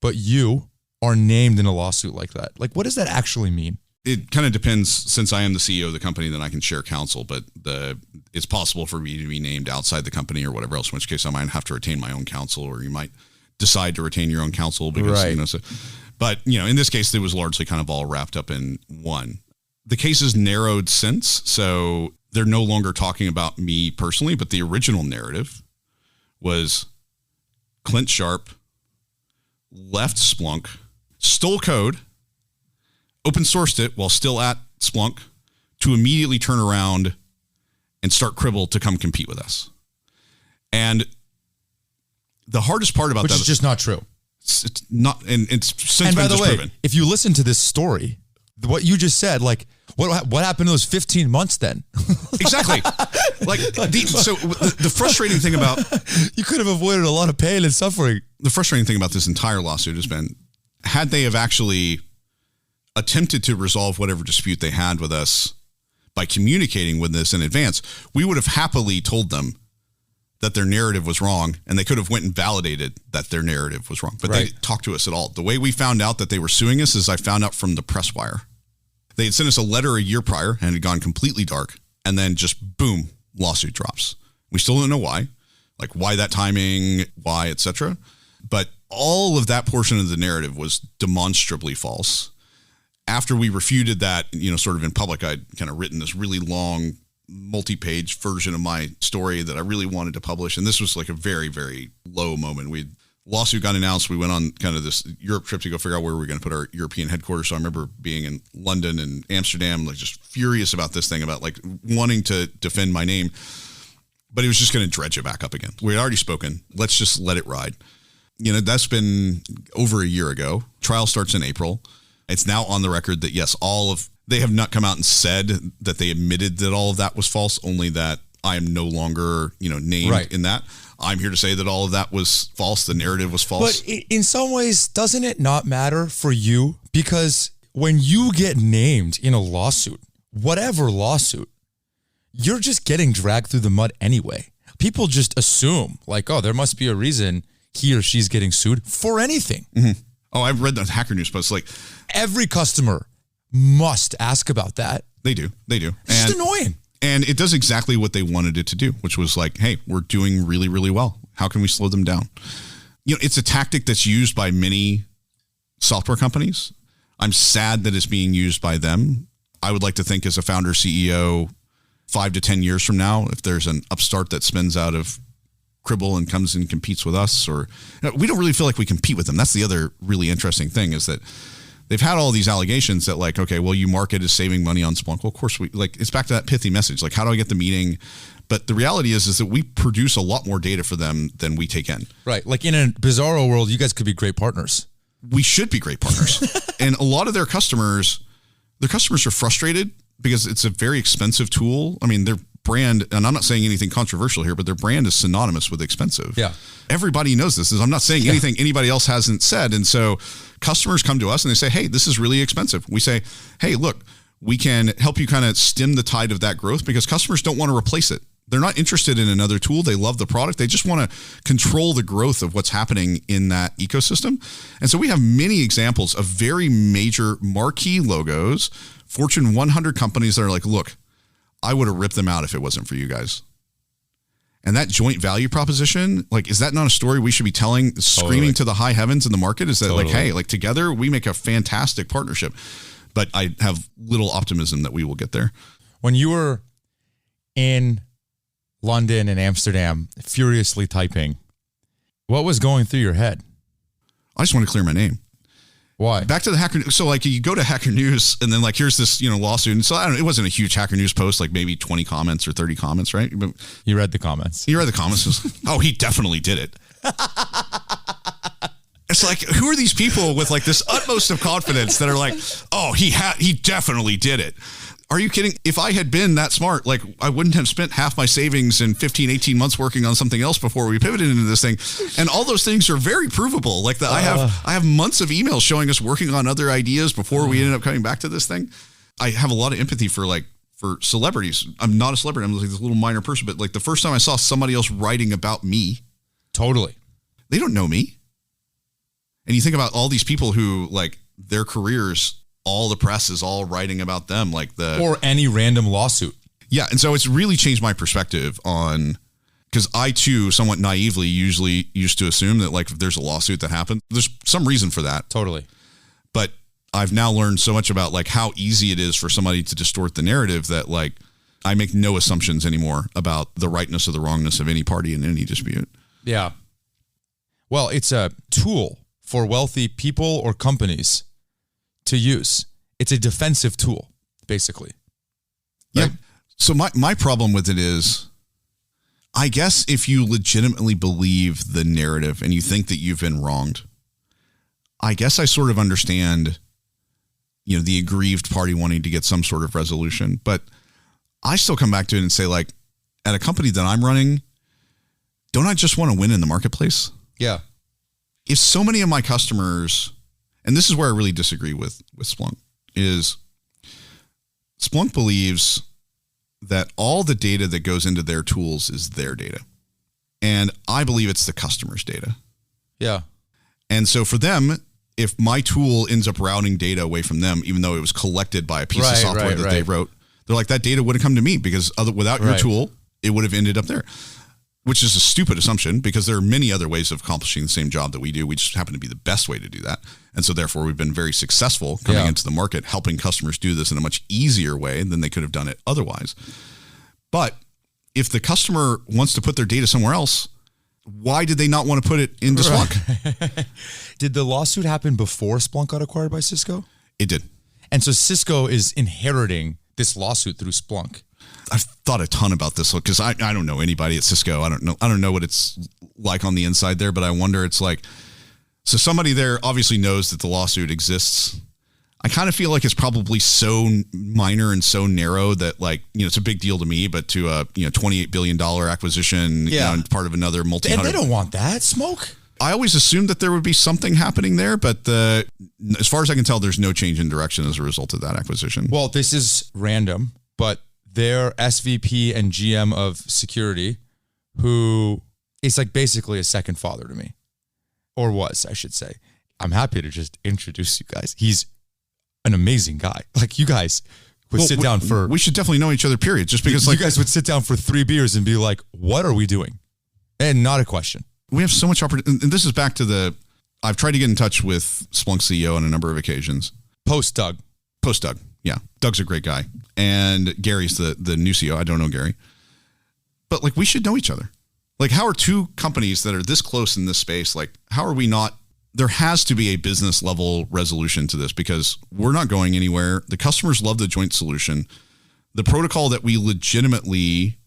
but you are named in a lawsuit like that? What does that actually mean? It kind of depends. Since I am the CEO of the company, then I can share counsel, but it's possible for me to be named outside the company or whatever else, in which case I might have to retain my own counsel, or you might decide to retain your own counsel because, right. But in this case, it was largely kind of all wrapped up in one. The case is narrowed since, so they're no longer talking about me personally, but the original narrative was Clint Sharp left Splunk, stole code, open sourced it while still at Splunk, to immediately turn around and start Cribl to come compete with us. And the hardest part about that is just not true. It's not, and it's since been disproven. By the way, if you listen to this story, what you just said, what happened to those 15 months then? Exactly. The frustrating thing about you could have avoided a lot of pain and suffering. the frustrating thing about this entire lawsuit has been, had they have actually attempted to resolve whatever dispute they had with us by communicating with us in advance, we would have happily told them that their narrative was wrong, and they could have went and validated that their narrative was wrong. But they didn't talk to us at all. The way we found out that they were suing us is I found out from the press wire. They had sent us a letter a year prior and it had gone completely dark, and then just boom, lawsuit drops. We still don't know why, like why that timing, why, etc. But all of that portion of the narrative was demonstrably false. After we refuted that, sort of in public, I'd kind of written this really long, multi-page version of my story that I really wanted to publish. And this was like a very, very low moment. Lawsuit got announced. We went on kind of this Europe trip to go figure out where we were going to put our European headquarters. So I remember being in London and Amsterdam, like just furious about this thing, about like wanting to defend my name, but he was just going to dredge it back up again. We had already spoken. Let's just let it ride. That's been over a year ago. Trial starts in April. It's now on the record that yes, they have not come out and said that they admitted that all of that was false, only that I am no longer, named in that. I'm here to say that all of that was false. The narrative was false. But in some ways, doesn't it not matter for you? Because when you get named in a lawsuit, whatever lawsuit, you're just getting dragged through the mud anyway. People just assume like, oh, there must be a reason he or she's getting sued for anything. Mm-hmm. Oh, I've read the Hacker News posts. Like every customer must ask about that. They do. It's just annoying. And it does exactly what they wanted it to do, which was like, hey, we're doing really, really well. How can we slow them down? It's a tactic that's used by many software companies. I'm sad that it's being used by them. I would like to think as a founder CEO, 5 to 10 years from now, if there's an upstart that spins out of Cribl and comes and competes with us, or we don't really feel like we compete with them. That's the other really interesting thing, is that they've had all these allegations that like, okay, well, you market as saving money on Splunk. Well, of course it's back to that pithy message. Like, how do I get the meeting? But the reality is that we produce a lot more data for them than we take in. Right. Like in a bizarro world, you guys could be great partners. We should be great partners. And a lot of their customers are frustrated because it's a very expensive tool. I mean, their brand, and I'm not saying anything controversial here, but their brand is synonymous with expensive. Yeah. Everybody knows this. I'm not saying anything anybody else hasn't said. And so customers come to us and they say, hey, this is really expensive. We say, hey, look, we can help you kind of stem the tide of that growth, because customers don't want to replace it. They're not interested in another tool. They love the product. They just want to control the growth of what's happening in that ecosystem. And so we have many examples of very major marquee logos, Fortune 100 companies that are like, look, I would have ripped them out if it wasn't for you guys. And that joint value proposition, like, is that not a story we should be telling, screaming to the high heavens in the market? Is that like, hey, like together we make a fantastic partnership. But I have little optimism that we will get there. When you were in London and Amsterdam, furiously typing, what was going through your head? I just want to clear my name. Why? Back to the Hacker News. So like you go to Hacker News and then like, here's this, lawsuit. And so I don't know, it wasn't a huge Hacker News post, like maybe 20 comments or 30 comments, right? But you read the comments. You read the comments. Oh, he definitely did it. It's like, who are these people with like this utmost of confidence that are like, oh, he definitely did it. Are you kidding? If I had been that smart, like I wouldn't have spent half my savings in 15, 18 months working on something else before we pivoted into this thing. And all those things are very provable. Like I have months of emails showing us working on other ideas before we ended up coming back to this thing. I have a lot of empathy for celebrities. I'm not a celebrity. I'm like this little minor person, but like the first time I saw somebody else writing about me. Totally. They don't know me. And you think about all these people who like their careers, all the press is all writing about them, or any random lawsuit. Yeah. And so it's really changed my perspective on, because I too somewhat naively usually used to assume that like if there's a lawsuit that happened, there's some reason for that. Totally. But I've now learned so much about like how easy it is for somebody to distort the narrative that like I make no assumptions anymore about the rightness or the wrongness of any party in any dispute. Yeah. Well, it's a tool for wealthy people or companies to use. It's a defensive tool, basically. Right? Yeah. So my problem with it is, I guess if you legitimately believe the narrative and you think that you've been wronged, I guess I sort of understand, the aggrieved party wanting to get some sort of resolution. But I still come back to it and say, like, at a company that I'm running, don't I just want to win in the marketplace? Yeah. if so many of my customers, and this is where I really disagree with Splunk, is Splunk believes that all the data that goes into their tools is their data. And I believe it's the customer's data. Yeah. And so for them, if my tool ends up routing data away from them, even though it was collected by a piece of software that they wrote, they're like, that data would have come to me because without your tool, it would have ended up there, which is a stupid assumption because there are many other ways of accomplishing the same job that we do. We just happen to be the best way to do that. And so therefore we've been very successful coming into the market, helping customers do this in a much easier way than they could have done it otherwise. But if the customer wants to put their data somewhere else, why did they not want to put it into Splunk? Did the lawsuit happen before Splunk got acquired by Cisco? It did. And so Cisco is inheriting this lawsuit through Splunk. I've thought a ton about this because I don't know anybody at Cisco. I don't know what it's like on the inside there, but I wonder, it's like, so somebody there obviously knows that the lawsuit exists. I kind of feel like it's probably so minor and so narrow that, like, it's a big deal to me, but to a $28 billion acquisition, and part of another And they don't want that smoke. I always assumed that there would be something happening there, but as far as I can tell, there's no change in direction as a result of that acquisition. Well, this is random, but their SVP and GM of security, who is like basically a second father to me, or was, I should say. I'm happy to just introduce you guys. He's an amazing guy. Like, you guys would sit down for... We should definitely know each other, period. Just because, you guys would sit down for 3 beers and be like, what are we doing? And not a question. We have so much opportunity. And this is back to I've tried to get in touch with Splunk CEO on a number of occasions. Post Doug. Yeah. Doug's a great guy. And Gary's the new CEO. I don't know Gary. But, like, we should know each other. Like, how are two companies that are this close in this space, like, how are we not... There has to be a business level resolution to this because we're not going anywhere. The customers love the joint solution. The protocol that we legitimately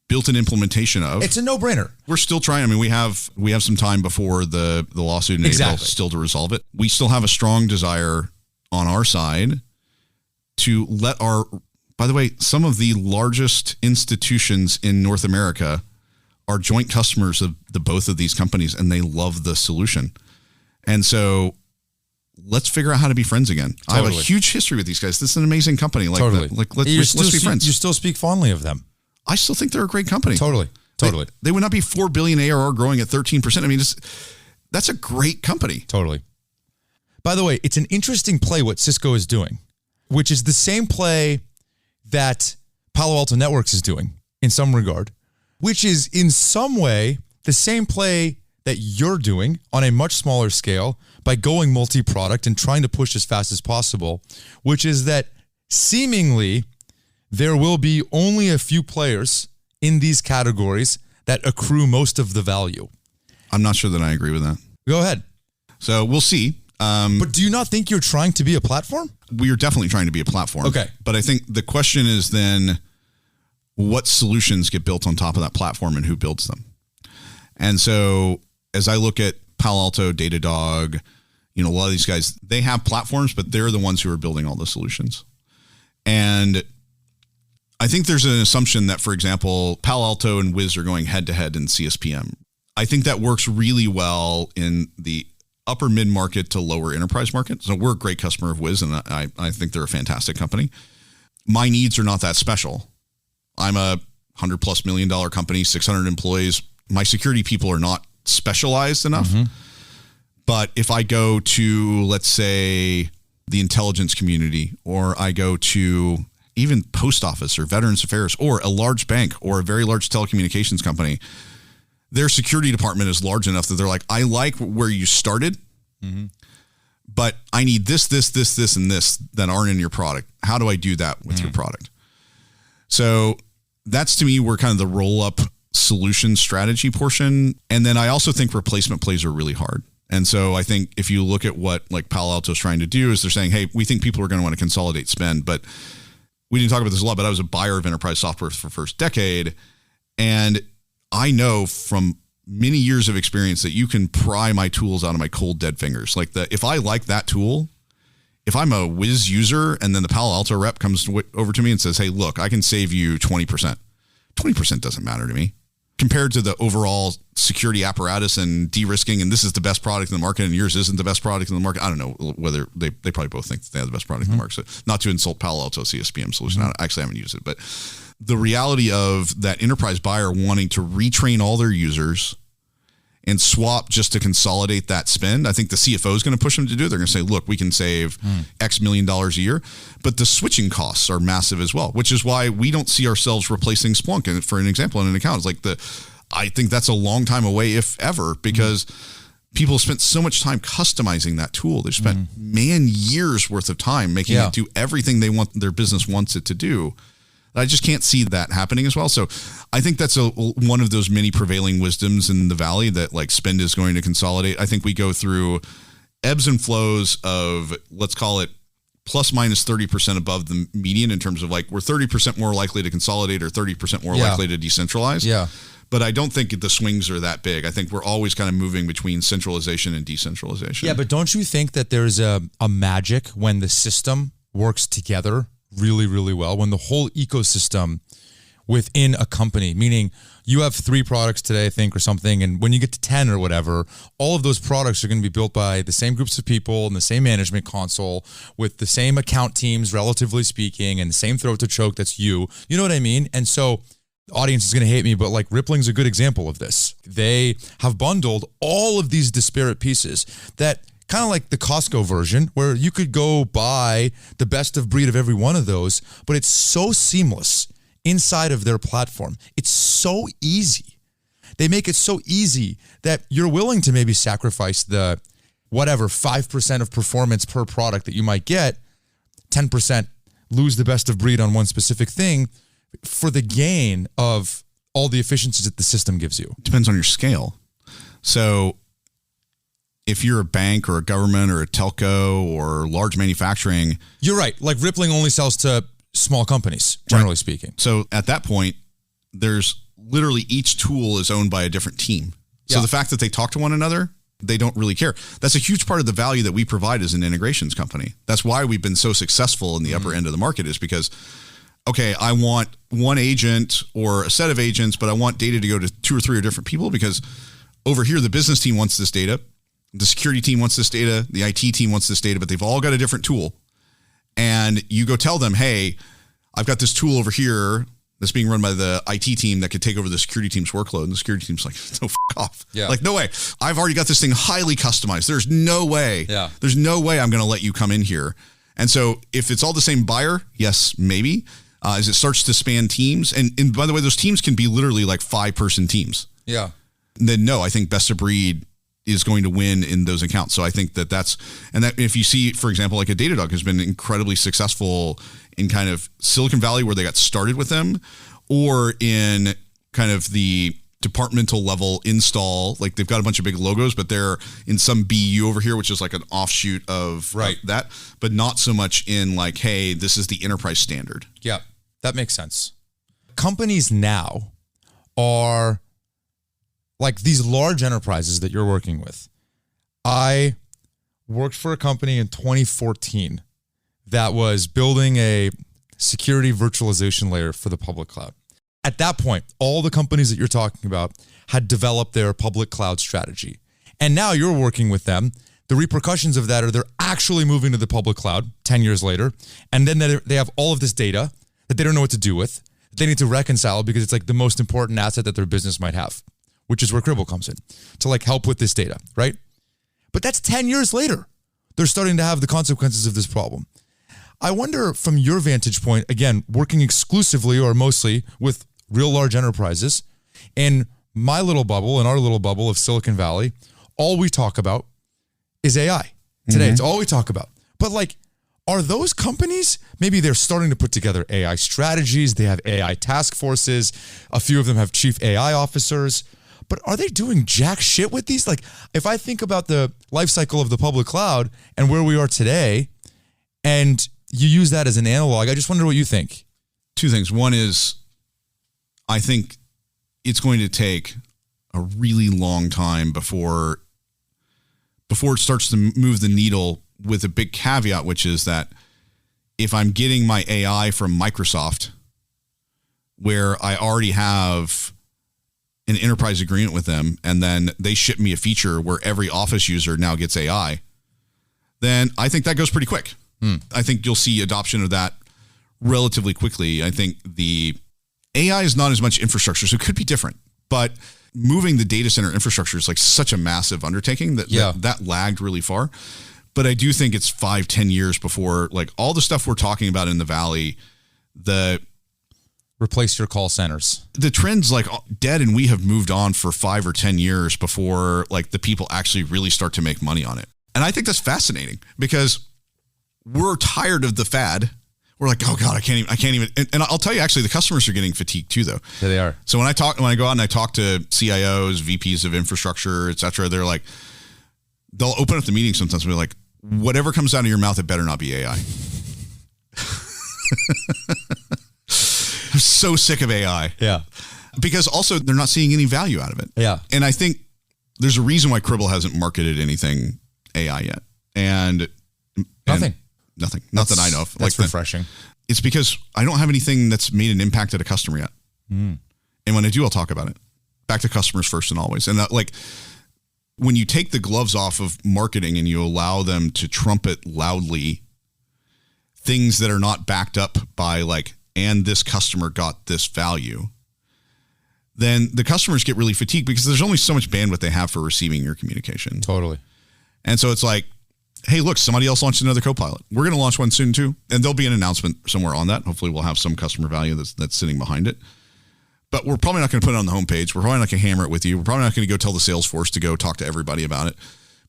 built an implementation of. It's a no-brainer. We're still trying. I mean, we have some time before the lawsuit in April still to resolve it. We still have a strong desire on our side to let by the way, some of the largest institutions in North America are joint customers of both of these companies, and they love the solution. And so let's figure out how to be friends again. Totally. I have a huge history with these guys. This is an amazing company. Like, let's be friends. You still speak fondly of them. I still think they're a great company. Totally. They would not be $4 billion ARR growing at 13%. I mean, that's a great company. Totally. By the way, it's an interesting play what Cisco is doing, which is the same play that Palo Alto Networks is doing in some regard, which is in some way the same play that you're doing on a much smaller scale by going multi-product and trying to push as fast as possible, which is that seemingly there will be only a few players in these categories that accrue most of the value. I'm not sure that I agree with that. Go ahead. So we'll see. But do you not think you're trying to be a platform? We are definitely trying to be a platform. Okay. But I think the question is then what solutions get built on top of that platform and who builds them? And so as I look at Palo Alto, Datadog, a lot of these guys, they have platforms, but they're the ones who are building all the solutions. And I think there's an assumption that, for example, Palo Alto and Wiz are going head to head in CSPM. I think that works really well in the upper mid-market to lower enterprise market. So we're a great customer of Wiz, and I think they're a fantastic company. My needs are not that special. I'm a $100+ million company, 600 employees. My security people are not specialized enough. Mm-hmm. But if I go to, let's say, the intelligence community, or I go to even post office or Veterans Affairs or a large bank or a very large telecommunications company, their security department is large enough that they're like, I like where you started, but I need this, and this that aren't in your product. How do I do that with your product? So that's, to me, where kind of the roll-up solution strategy portion. And then I also think replacement plays are really hard. And so I think if you look at what like Palo Alto is trying to do is they're saying, hey, we think people are going to want to consolidate spend. But we didn't talk about this a lot, but I was a buyer of enterprise software for the first decade. And I know from many years of experience that you can pry my tools out of my cold, dead fingers. Like if I like that tool, if I'm a Wiz user and then the Palo Alto rep comes over to me and says, hey, look, I can save you 20%. 20% doesn't matter to me. compared to the overall security apparatus and de-risking, and this is the best product in the market and yours isn't the best product in the market. I don't know whether they probably both think that they have the best product in the market. So not to insult Palo Alto CSPM solution. I actually haven't used it, but the reality of that enterprise buyer wanting to retrain all their users and swap just to consolidate that spend, I think the CFO is going to push them to do it. They're going to say, look, we can save X million dollars a year, but the switching costs are massive as well, which is why we don't see ourselves replacing Splunk. And for an example, in an account, it's like I think that's a long time away, if ever, because people spent so much time customizing that tool. They spent years worth of time making it do everything their business wants it to do. I just can't see that happening as well. So I think that's one of those many prevailing wisdoms in the Valley, that like spend is going to consolidate. I think we go through ebbs and flows of, let's call it plus minus 30% above the median, in terms of like we're 30% more likely to consolidate or 30% more likely to decentralize. Yeah. But I don't think the swings are that big. I think we're always kind of moving between centralization and decentralization. Yeah, but don't you think that there's a magic when the system works together really, really well, when the whole ecosystem within a company, meaning you have 3 products today, I think, or something, and when you get to 10 or whatever, all of those products are going to be built by the same groups of people and the same management console with the same account teams, relatively speaking, and the same throat to choke that's you. You know what I mean? And so the audience is going to hate me, but like Rippling's a good example of this. They have bundled all of these disparate pieces that kind of like the Costco version, where you could go buy the best of breed of every one of those, but it's so seamless inside of their platform. It's so easy. They make it so easy that you're willing to maybe sacrifice the whatever 5% of performance per product that you might get, 10% lose the best of breed on one specific thing for the gain of all the efficiencies that the system gives you. Depends on your scale. So if you're a bank or a government or a telco or large manufacturing. You're right. Like Rippling only sells to small companies, generally speaking. So at that point, there's literally each tool is owned by a different team. So the fact that they talk to one another, they don't really care. That's a huge part of the value that we provide as an integrations company. That's why we've been so successful in the upper end of the market, is because, okay, I want one agent or a set of agents, but I want data to go to 2 or 3 different people, because over here, the business team wants this data. The security team wants this data. The IT team wants this data, but they've all got a different tool. And you go tell them, hey, I've got this tool over here that's being run by the IT team that could take over the security team's workload. And the security team's like, no, f*** off. Yeah. Like, no way. I've already got this thing highly customized. There's no way. Yeah. There's no way I'm going to let you come in here. And so if it's all the same buyer, yes, maybe. As it starts to span teams. And by the way, those teams can be literally like 5-person teams. Yeah. Then no, I think best of breed is going to win in those accounts. So I think that if you see, for example, like a Datadog has been incredibly successful in kind of Silicon Valley, where they got started with them, or in kind of the departmental level install, like they've got a bunch of big logos, but they're in some BU over here, which is like an offshoot of that, but not so much in like, hey, this is the enterprise standard. Yeah, that makes sense. Companies now are like these large enterprises that you're working with. I worked for a company in 2014 that was building a security virtualization layer for the public cloud. At that point, all the companies that you're talking about had developed their public cloud strategy. And now you're working with them. The repercussions of that are they're actually moving to the public cloud 10 years later. And then they have all of this data that they don't know what to do with. They need to reconcile because it's like the most important asset that their business might have, which is where Cribl comes in to like help with this data, right? But that's 10 years later. They're starting to have the consequences of this problem. I wonder from your vantage point, again, working exclusively or mostly with real large enterprises, in my little bubble, in our little bubble of Silicon Valley, all we talk about is AI. Today, it's all we talk about. But like, are those companies, maybe they're starting to put together AI strategies, they have AI task forces, a few of them have chief AI officers, but are they doing jack shit with these? Like, if I think about the life cycle of the public cloud and where we are today, and you use that as an analog, I just wonder what you think. 2 things. One is, I think it's going to take a really long time before it starts to move the needle, with a big caveat, which is that if I'm getting my AI from Microsoft, where I already have an enterprise agreement with them and then they ship me a feature where every Office user now gets AI, then I think that goes pretty quick. I think you'll see adoption of that relatively quickly. I think the AI is not as much infrastructure, so it could be different. But moving the data center infrastructure is like such a massive undertaking that lagged really far. But I do think it's 5-10 years before like all the stuff we're talking about in the Valley, replace your call centers. The trend's like dead, and we have moved on for 5 or 10 years before like the people actually really start to make money on it. And I think that's fascinating because we're tired of the fad. We're like, oh God, I can't even. And I'll tell you, actually, the customers are getting fatigued too, though. Yeah, they are. So when I go out and I talk to CIOs, VPs of infrastructure, et cetera, they're like, they'll open up the meeting sometimes and be like, whatever comes out of your mouth, it better not be AI. I'm so sick of AI. Yeah. Because also they're not seeing any value out of it. Yeah. And I think there's a reason why Cribl hasn't marketed anything AI yet. And nothing. Not that I know of. That's refreshing. It's because I don't have anything that's made an impact at a customer yet. And when I do, I'll talk about it. Back to customers first and always. And like when you take the gloves off of marketing and you allow them to trumpet loudly things that are not backed up by like, and this customer got this value, then the customers get really fatigued because there's only so much bandwidth they have for receiving your communication. Totally. And so it's like, hey, look, somebody else launched another Copilot. We're going to launch one soon too. And there'll be an announcement somewhere on that. Hopefully we'll have some customer value that's sitting behind it. But we're probably not going to put it on the homepage. We're probably not going to hammer it with you. We're probably not going to go tell the sales force to go talk to everybody about it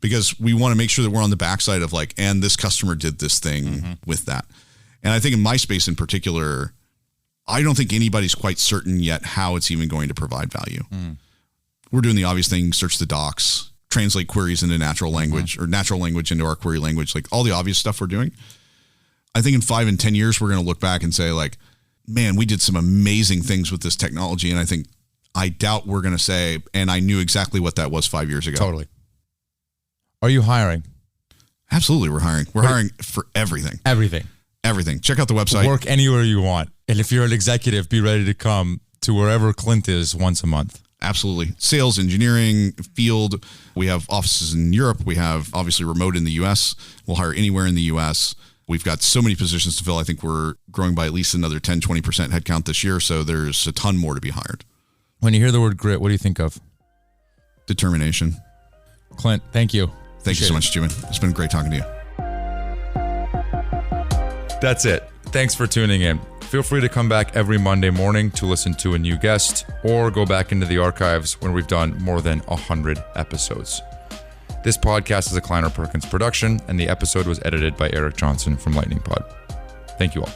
because we want to make sure that we're on the backside of like, and this customer did this thing with that. And I think in my space in particular, I don't think anybody's quite certain yet how it's even going to provide value. We're doing the obvious thing, search the docs, translate queries into natural language or natural language into our query language, like all the obvious stuff we're doing. I think in 5 and 10 years, we're going to look back and say like, man, we did some amazing things with this technology. And I doubt we're going to say, and I knew exactly what that was 5 years ago. Totally. Are you hiring? Absolutely. We're hiring. We're hiring for everything. Everything. Check out the website. Work anywhere you want. And if you're an executive, be ready to come to wherever Clint is once a month. Absolutely. Sales, engineering, field. We have offices in Europe. We have obviously remote in the US. We'll hire anywhere in the US. We've got so many positions to fill. I think we're growing by at least another 10, 20% headcount this year. So there's a ton more to be hired. When you hear the word grit, what do you think of? Determination. Clint, thank you. Thank you so much, Joubin. It's been great talking to you. That's it. Thanks for tuning in. Feel free to come back every Monday morning to listen to a new guest or go back into the archives when we've done more than 100 episodes. This podcast is a Kleiner Perkins production, and the episode was edited by Eric Johnson from Lightning Pod. Thank you all.